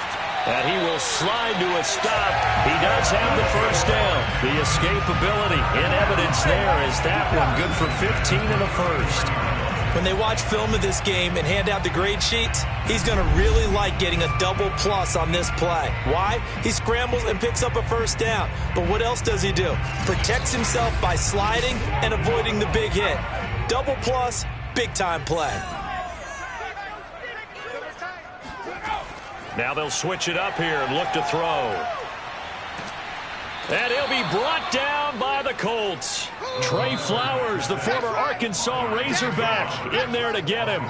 And he will slide to a stop. He does have the 1st down. The escapability in evidence there is that one good for 15 and a 1st. When they watch film of this game and hand out the grade sheets, he's going to really like getting a double plus on this play. Why? He scrambles and picks up a 1st down. But what else does he do? Protects himself by sliding and avoiding the big hit. Double plus, big-time play. Now they'll switch it up here and look to throw. And he'll be brought down by the Colts. Trey Flowers, the former Arkansas Razorback, in there to get him.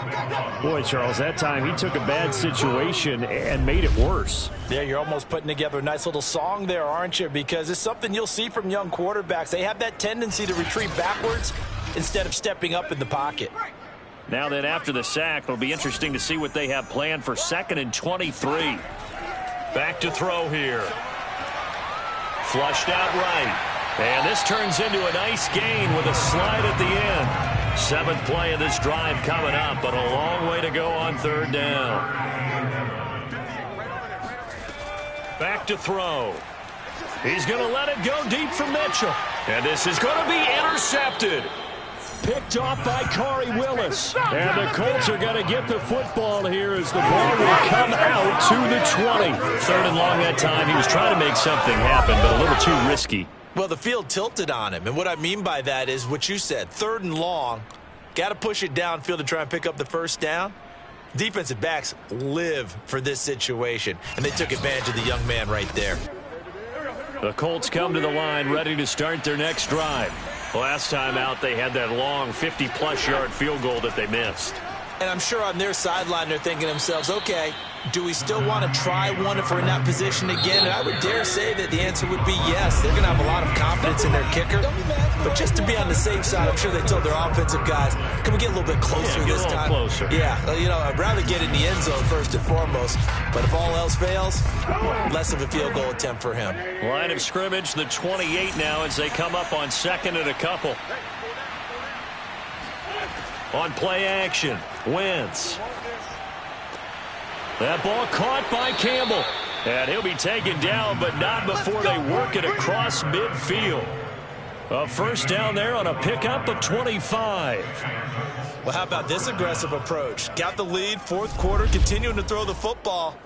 Boy, Charles, that time he took a bad situation and made it worse. Yeah, you're almost putting together a nice little song there, aren't you? Because it's something you'll see from young quarterbacks. They have that tendency to retreat backwards. instead of stepping up in the pocket. Now then, after the sack, it'll be interesting to see what they have planned for 2nd and 23. Back to throw here. Flushed out right. And this turns into a nice gain with a slide at the end. 7th play of this drive coming up, but a long way to go on 3rd down. Back to throw. He's going to let it go deep for Mitchell. And this is going to be intercepted. Picked off by Corey Willis. And the Colts are going to get the football here as the ball will come out to the 20. 3rd and long that time. He was trying to make something happen, but a little too risky. Well, the field tilted on him. And what I mean by that is what you said. 3rd and long. Got to push it downfield to try and pick up the 1st down. Defensive backs live for this situation. And they took advantage of the young man right there. The Colts come to the line ready to start their next drive. Last time out, they had that long 50-plus yard field goal that they missed. And I'm sure on their sideline they're thinking to themselves, okay, do we still want to try one if we're in that position again? And I would dare say that the answer would be yes. They're going to have a lot of confidence in their kicker. But just to be on the safe side, I'm sure they told their offensive guys, can we get a little bit closer this time? Closer. Yeah, I'd rather get in the end zone first and foremost. But if all else fails, less of a field goal attempt for him. Line of scrimmage, the 28 now as they come up on 2nd and a couple. On play action, Wentz. That ball caught by Campbell. And he'll be taken down, but not before they work it across midfield. A 1st down there on a pickup of 25. Well, how about this aggressive approach? Got the lead, 4th quarter, continuing to throw the football.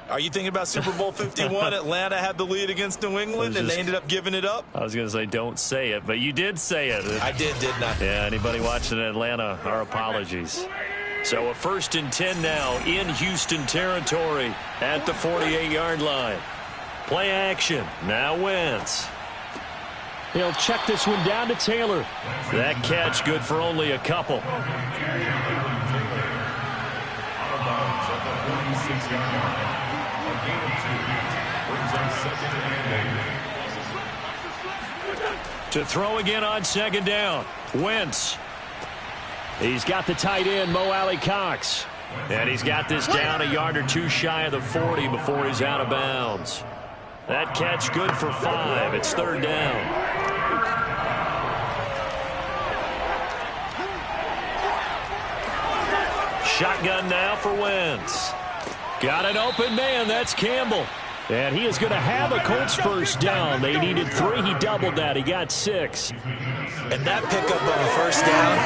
Are you thinking about Super Bowl 51? Atlanta had the lead against New England, and they ended up giving it up? I was going to say don't say it, but you did say it. I didn't I? Yeah, anybody watching Atlanta, our apologies. So a 1st and 10 now in Houston territory at the 48-yard line. Play action. Now Wentz. He'll check this one down to Taylor. That catch good for only a couple. To throw again on 2nd down. Wentz. He's got the tight end, Mo Alley-Cox. And he's got this down a yard or two shy of the 40 before he's out of bounds. That catch good for 5. It's 3rd down. Shotgun now for Wentz. Got an open man. That's Campbell. And he is going to have a Colts 1st down. They needed 3. He doubled that. He got 6. And that pickup on a 1st down,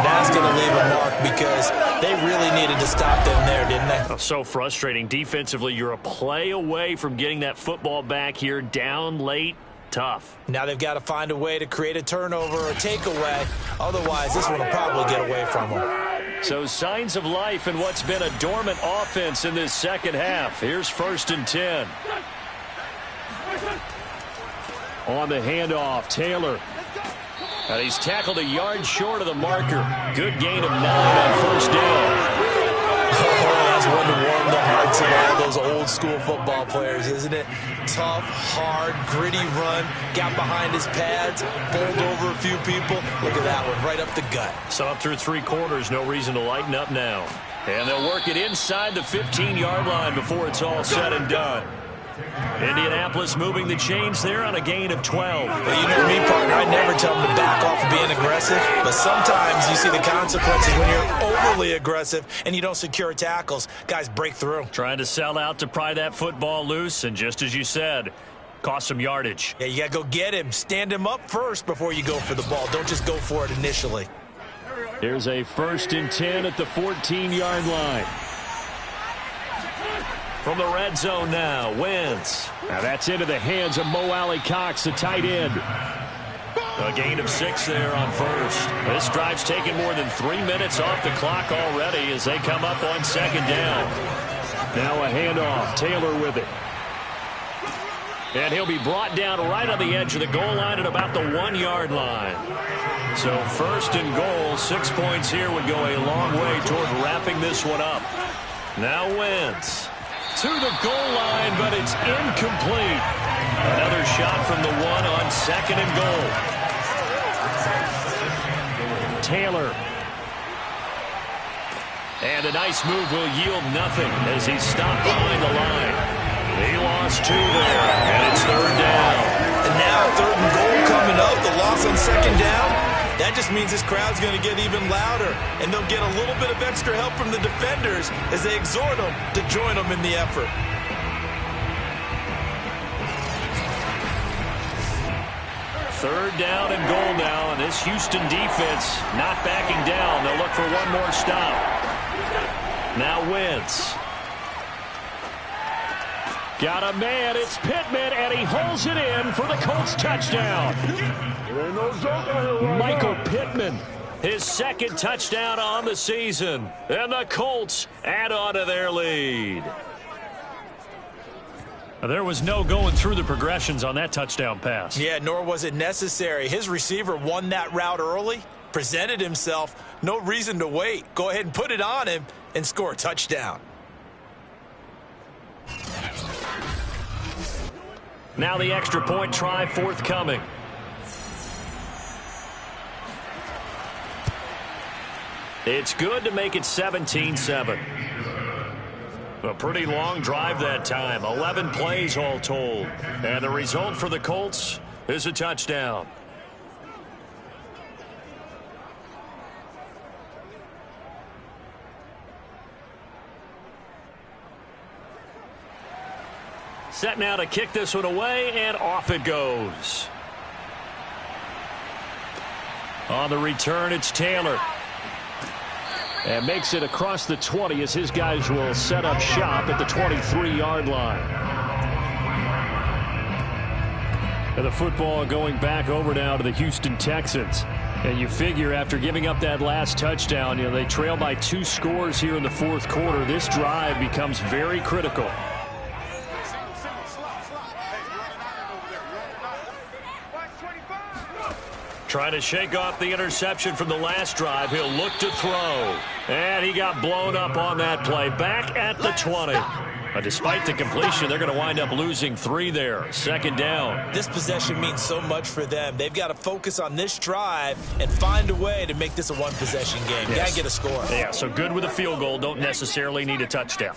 that's going to leave a mark because they really needed to stop them there, didn't they? Oh, so frustrating. Defensively, you're a play away from getting that football back here. Down late. Tough. Now they've got to find a way to create a turnover or a takeaway. Otherwise, this one will probably get away from them. So signs of life in what's been a dormant offense in this 2nd half. Here's 1st and 10. On the handoff, Taylor. And he's tackled a yard short of the marker. Good gain of 9 on 1st down. Oh, that's one to warm the hearts of all those old school football players, isn't it? Tough, hard, gritty run. Got behind his pads, bowled over a few people. Look at that one, right up the gut. So up through 3 quarters, no reason to lighten up now. And they'll work it inside the 15-yard line before it's all said and done. Indianapolis moving the chains there on a gain of 12. Well, you know me, partner, I never tell them to back off of being aggressive, but sometimes you see the consequences when you're overly aggressive and you don't secure tackles. Guys break through. Trying to sell out to pry that football loose, and just as you said, cost some yardage. Yeah, you got to go get him. Stand him up first before you go for the ball. Don't just go for it initially. Here's a 1st and 10 at the 14-yard line. From the red zone now, Wentz. Now that's into the hands of Mo Alley-Cox, the tight end. A gain of 6 there on 1st. This drive's taken more than 3 minutes off the clock already as they come up on 2nd down. Now a handoff, Taylor with it. And he'll be brought down right on the edge of the goal line at about the 1-yard line. So 1st and goal, 6 points here would go a long way toward wrapping this one up. Now Wentz. To the goal line, but it's incomplete. Another shot from the 1 on 2nd and goal. Taylor. And a nice move will yield nothing as he's stopped behind the line. He lost 2 there, and it's 3rd down. And now 3rd and goal coming up. The loss on 2nd down. That just means this crowd's going to get even louder, and they'll get a little bit of extra help from the defenders as they exhort them to join them in the effort. Third down and goal now, and this Houston defense not backing down. They'll look for one more stop. Now Wentz. Got a man, it's Pittman, and he holds it in for the Colts touchdown. Michael Pittman, his 2nd touchdown on the season, and the Colts add on to their lead. There was no going through the progressions on that touchdown pass. Yeah, nor was it necessary. His receiver won that route early, presented himself, no reason to wait. Go ahead and put it on him and score a touchdown. Now the extra point try forthcoming. It's good to make it 17-7. A pretty long drive that time. 11 plays all told. And the result for the Colts is a touchdown. Set now to kick this one away, and off it goes. On the return, it's Taylor. And makes it across the 20 as his guys will set up shop at the 23-yard line. And the football going back over now to the Houston Texans. And you figure after giving up that last touchdown, they trail by 2 scores here in the 4th quarter. This drive becomes very critical. Trying to shake off the interception from the last drive. He'll look to throw. And he got blown up on that play. Back at the 20. Despite the completion, they're going to wind up losing 3 there. 2nd down. This possession means so much for them. They've got to focus on this drive and find a way to make this a one-possession game. Yes. Got to get a score. Yeah, so good with a field goal. Don't necessarily need a touchdown.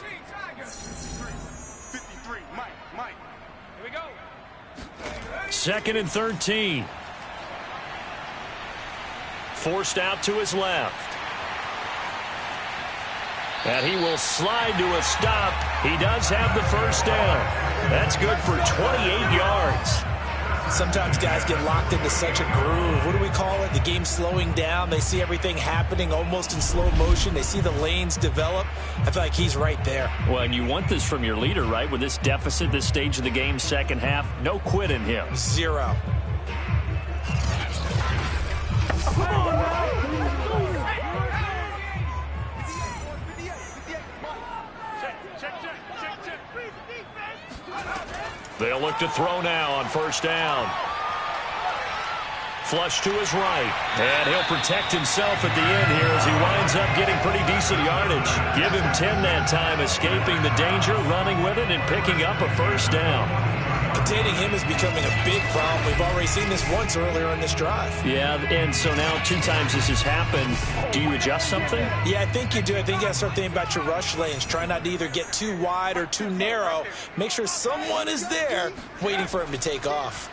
2nd and 13. Forced out to his left. And he will slide to a stop. He does have the 1st down. That's good for 28 yards. Sometimes guys get locked into such a groove. What do we call it? The game slowing down. They see everything happening almost in slow motion. They see the lanes develop. I feel like he's right there. Well, and you want this from your leader, right? With this deficit, this stage of the game, 2nd half, no quit in him. 0. They'll look to throw now on 1st down. Flush to his right. And he'll protect himself at the end here as he winds up getting pretty decent yardage. Give him 10 that time, escaping the danger, running with it, and picking up a 1st down. Containing him is becoming a big problem. We've already seen this once earlier in this drive. Yeah, and so now 2 times this has happened. Do you adjust something? Yeah, I think you do. I think you got to start thinking about your rush lanes. Try not to either get too wide or too narrow. Make sure someone is there waiting for him to take off.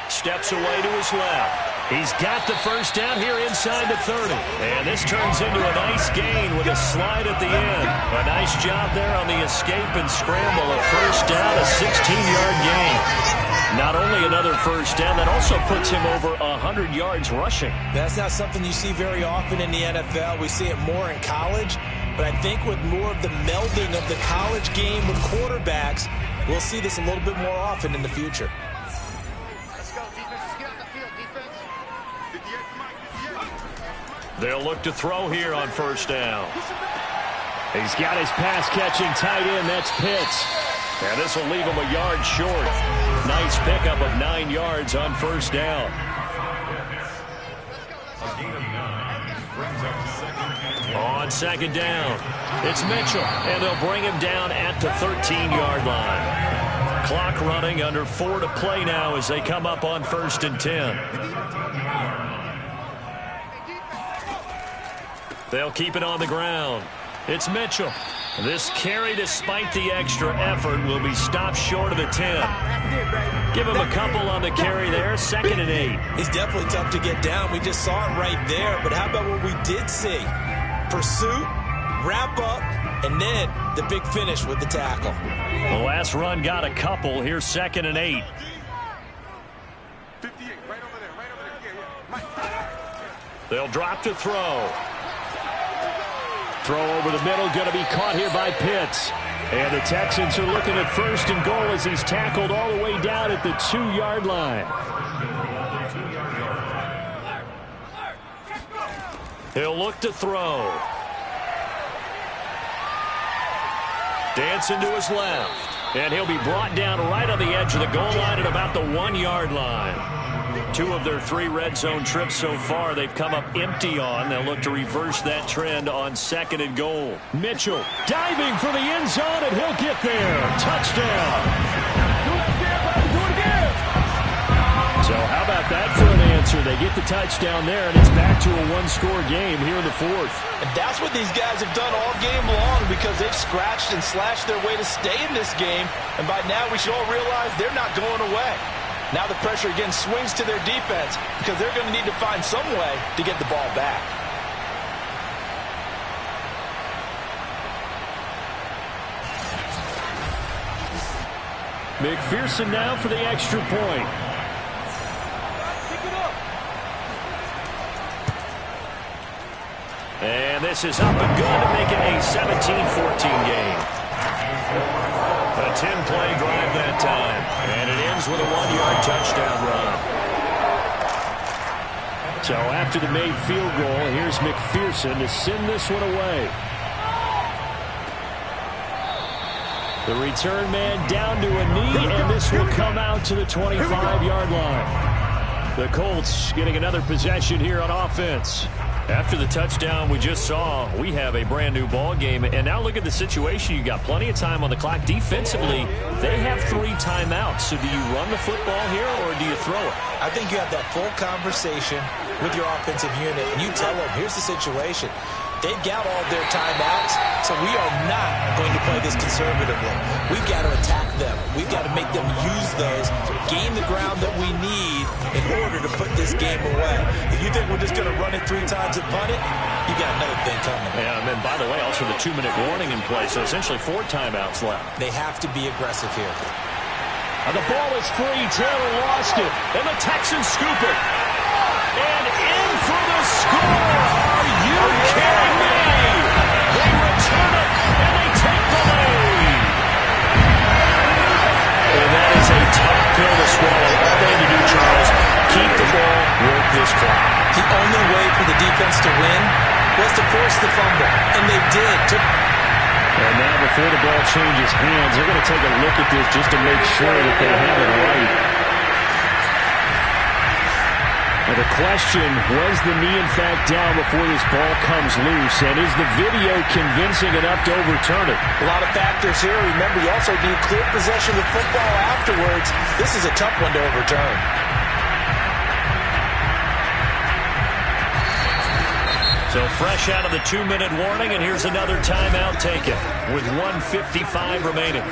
Steps away to his left. He's got the 1st down here inside the 30. And this turns into a nice gain with a slide at the end. A nice job there on the escape and scramble. A 1st down, a 16-yard gain. Not only another 1st down, that also puts him over 100 yards rushing. That's not something you see very often in the NFL. We see it more in college. But I think with more of the melding of the college game with quarterbacks, we'll see this a little bit more often in the future. They'll look to throw here on 1st down. He's got his pass-catching tight end. That's Pitts. And this will leave him a yard short. Nice pickup of 9 yards on 1st down. On 2nd down, it's Mitchell. And they'll bring him down at the 13-yard line. Clock running, under 4 to play now as they come up on 1st and 10. They'll keep it on the ground. It's Mitchell. This carry, despite the extra effort, will be stopped short of the 10. Give him a couple on the carry there, 2nd and 8. He's definitely tough to get down. We just saw it right there. But how about what we did see? Pursuit, wrap up, and then the big finish with the tackle. The last run got a couple. Here's 2nd and 8. 58, right over there. Yeah. They'll drop to throw. Throw over the middle, going to be caught here by Pitts. And the Texans are looking at 1st and goal as he's tackled all the way down at the 2-yard line. He'll look to throw. Dancing to his left. And he'll be brought down right on the edge of the goal line at about the 1-yard line. 2 of their 3 red zone trips so far they've come up empty on. They'll look to reverse that trend on 2nd and goal. Mitchell diving for the end zone, and he'll get there. Touchdown. So how about that for an answer? They get the touchdown there, and it's back to a 1-score game here in the 4th. And that's what these guys have done all game long, because they've scratched and slashed their way to stay in this game. And by now we should all realize they're not going away. Now the pressure again swings to their defense, because they're going to need to find some way to get the ball back. McPherson now for the extra point. And this is up and good to make it a 17-14 game. A 10-play drive that time. And it ends with a 1-yard touchdown run. So after the made field goal, here's McPherson to send this one away. The return man down to a knee, and this will come out to the 25-yard line. The Colts getting another possession here on offense. After the touchdown we just saw, we have a brand-new ball game. And now look at the situation. You got plenty of time on the clock. Defensively, they have 3 timeouts. So do you run the football here, or do you throw it? I think you have that full conversation with your offensive unit, and you tell them, here's the situation. They've got all their timeouts, so we are not going to play this conservatively. We've got to attack them. We've got to make them use those, gain the ground that we need in order to put this game away. If you think we're just going to run it 3 times and punt it, you got another thing coming. Yeah, and then, by the way, also the 2-minute warning in place, so essentially 4 timeouts left. They have to be aggressive here. And the ball is free. Taylor lost it, and the Texans scoop it. And in for the score. Are you kidding me? They return it, and they take the lead. And that is a tough pill to swallow. All they had to do, Charles, keep the ball, work this clock. The only way for the defense to win was to force the fumble, and they did. And now before the ball changes hands, they're going to take a look at this just to make sure that they have it right. Now the question, was the knee in fact down before this ball comes loose? And is the video convincing enough to overturn it? A lot of factors here. Remember, you also need clear possession of football afterwards. This is a tough one to overturn. So fresh out of the 2-minute warning, and here's another timeout taken with 1:55 remaining.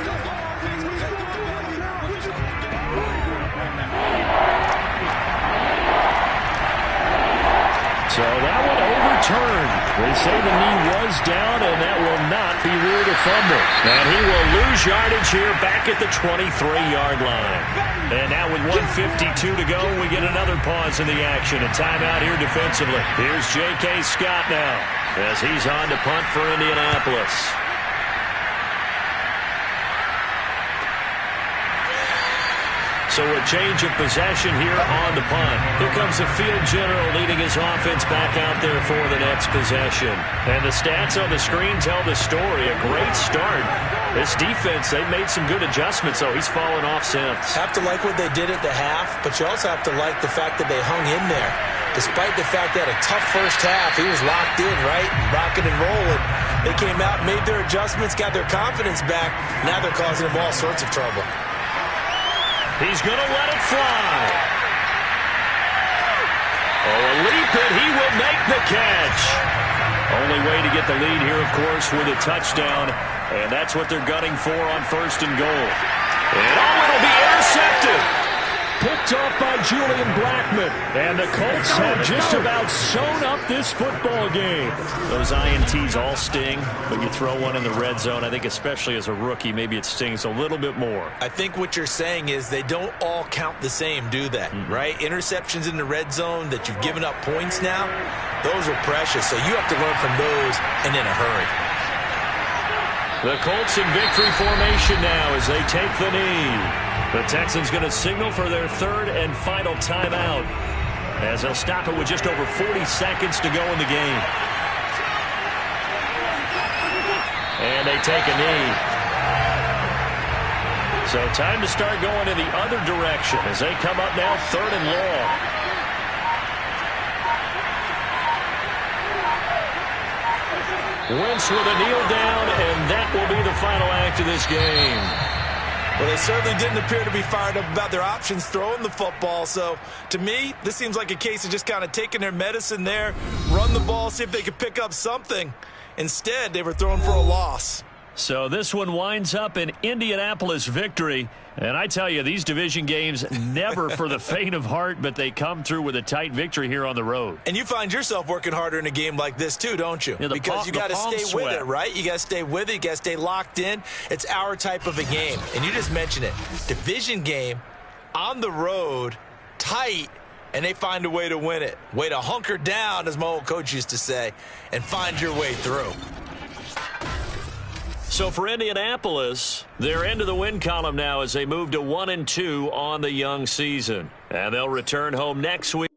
So that one overturned. They say the knee was down, and that will not be ruled a fumble. And he will lose yardage here back at the 23-yard line. And now with 1:52 to go, we get another pause in the action. A timeout here defensively. Here's J.K. Scott now as he's on to punt for Indianapolis. So a change of possession here on the punt. Here comes the field general leading his offense back out there for the next possession. And the stats on the screen tell the story. A great start. This defense, they've made some good adjustments, so he's fallen off since. Have to like what they did at the half, but you also have to like the fact that they hung in there. Despite the fact that a tough first half, he was locked in, right? Rocking and rolling. They came out, made their adjustments, got their confidence back. Now they're causing him all sorts of trouble. He's going to let it fly. Oh, a leap, and he will make the catch. Only way to get the lead here, of course, with a touchdown. And that's what they're gunning for on 1st and goal. And it'll be intercepted. Picked off by Julian Blackmon. And the Colts have just about sewn up this football game. Those INTs all sting, but you throw one in the red zone, I think especially as a rookie, maybe it stings a little bit more. I think what you're saying is they don't all count the same, do they? Right? Interceptions in the red zone that you've given up points now, those are precious. So you have to learn from those and in a hurry. The Colts in victory formation now as they take the knee. The Texans going to signal for their 3rd and final timeout as they'll stop it with just over 40 seconds to go in the game. And they take a knee. So time to start going in the other direction as they come up now 3rd and long. Wentz with a kneel down, and that will be the final act of this game. Well, they certainly didn't appear to be fired up about their options throwing the football. So, to me, this seems like a case of just kind of taking their medicine there, run the ball, see if they could pick up something. Instead, they were throwing for a loss. So this one winds up in Indianapolis victory. And I tell you, these division games never for the faint of heart, but they come through with a tight victory here on the road. And you find yourself working harder in a game like this too, don't you? Yeah, because you got to stay with it, right? You got to stay with it. You got to stay locked in. It's our type of a game. And you just mentioned it. Division game, on the road, tight, and they find a way to win it. Way to hunker down, as my old coach used to say, and find your way through. So for Indianapolis, they're into the win column now as they move to 1-2 on the young season. And they'll return home next week.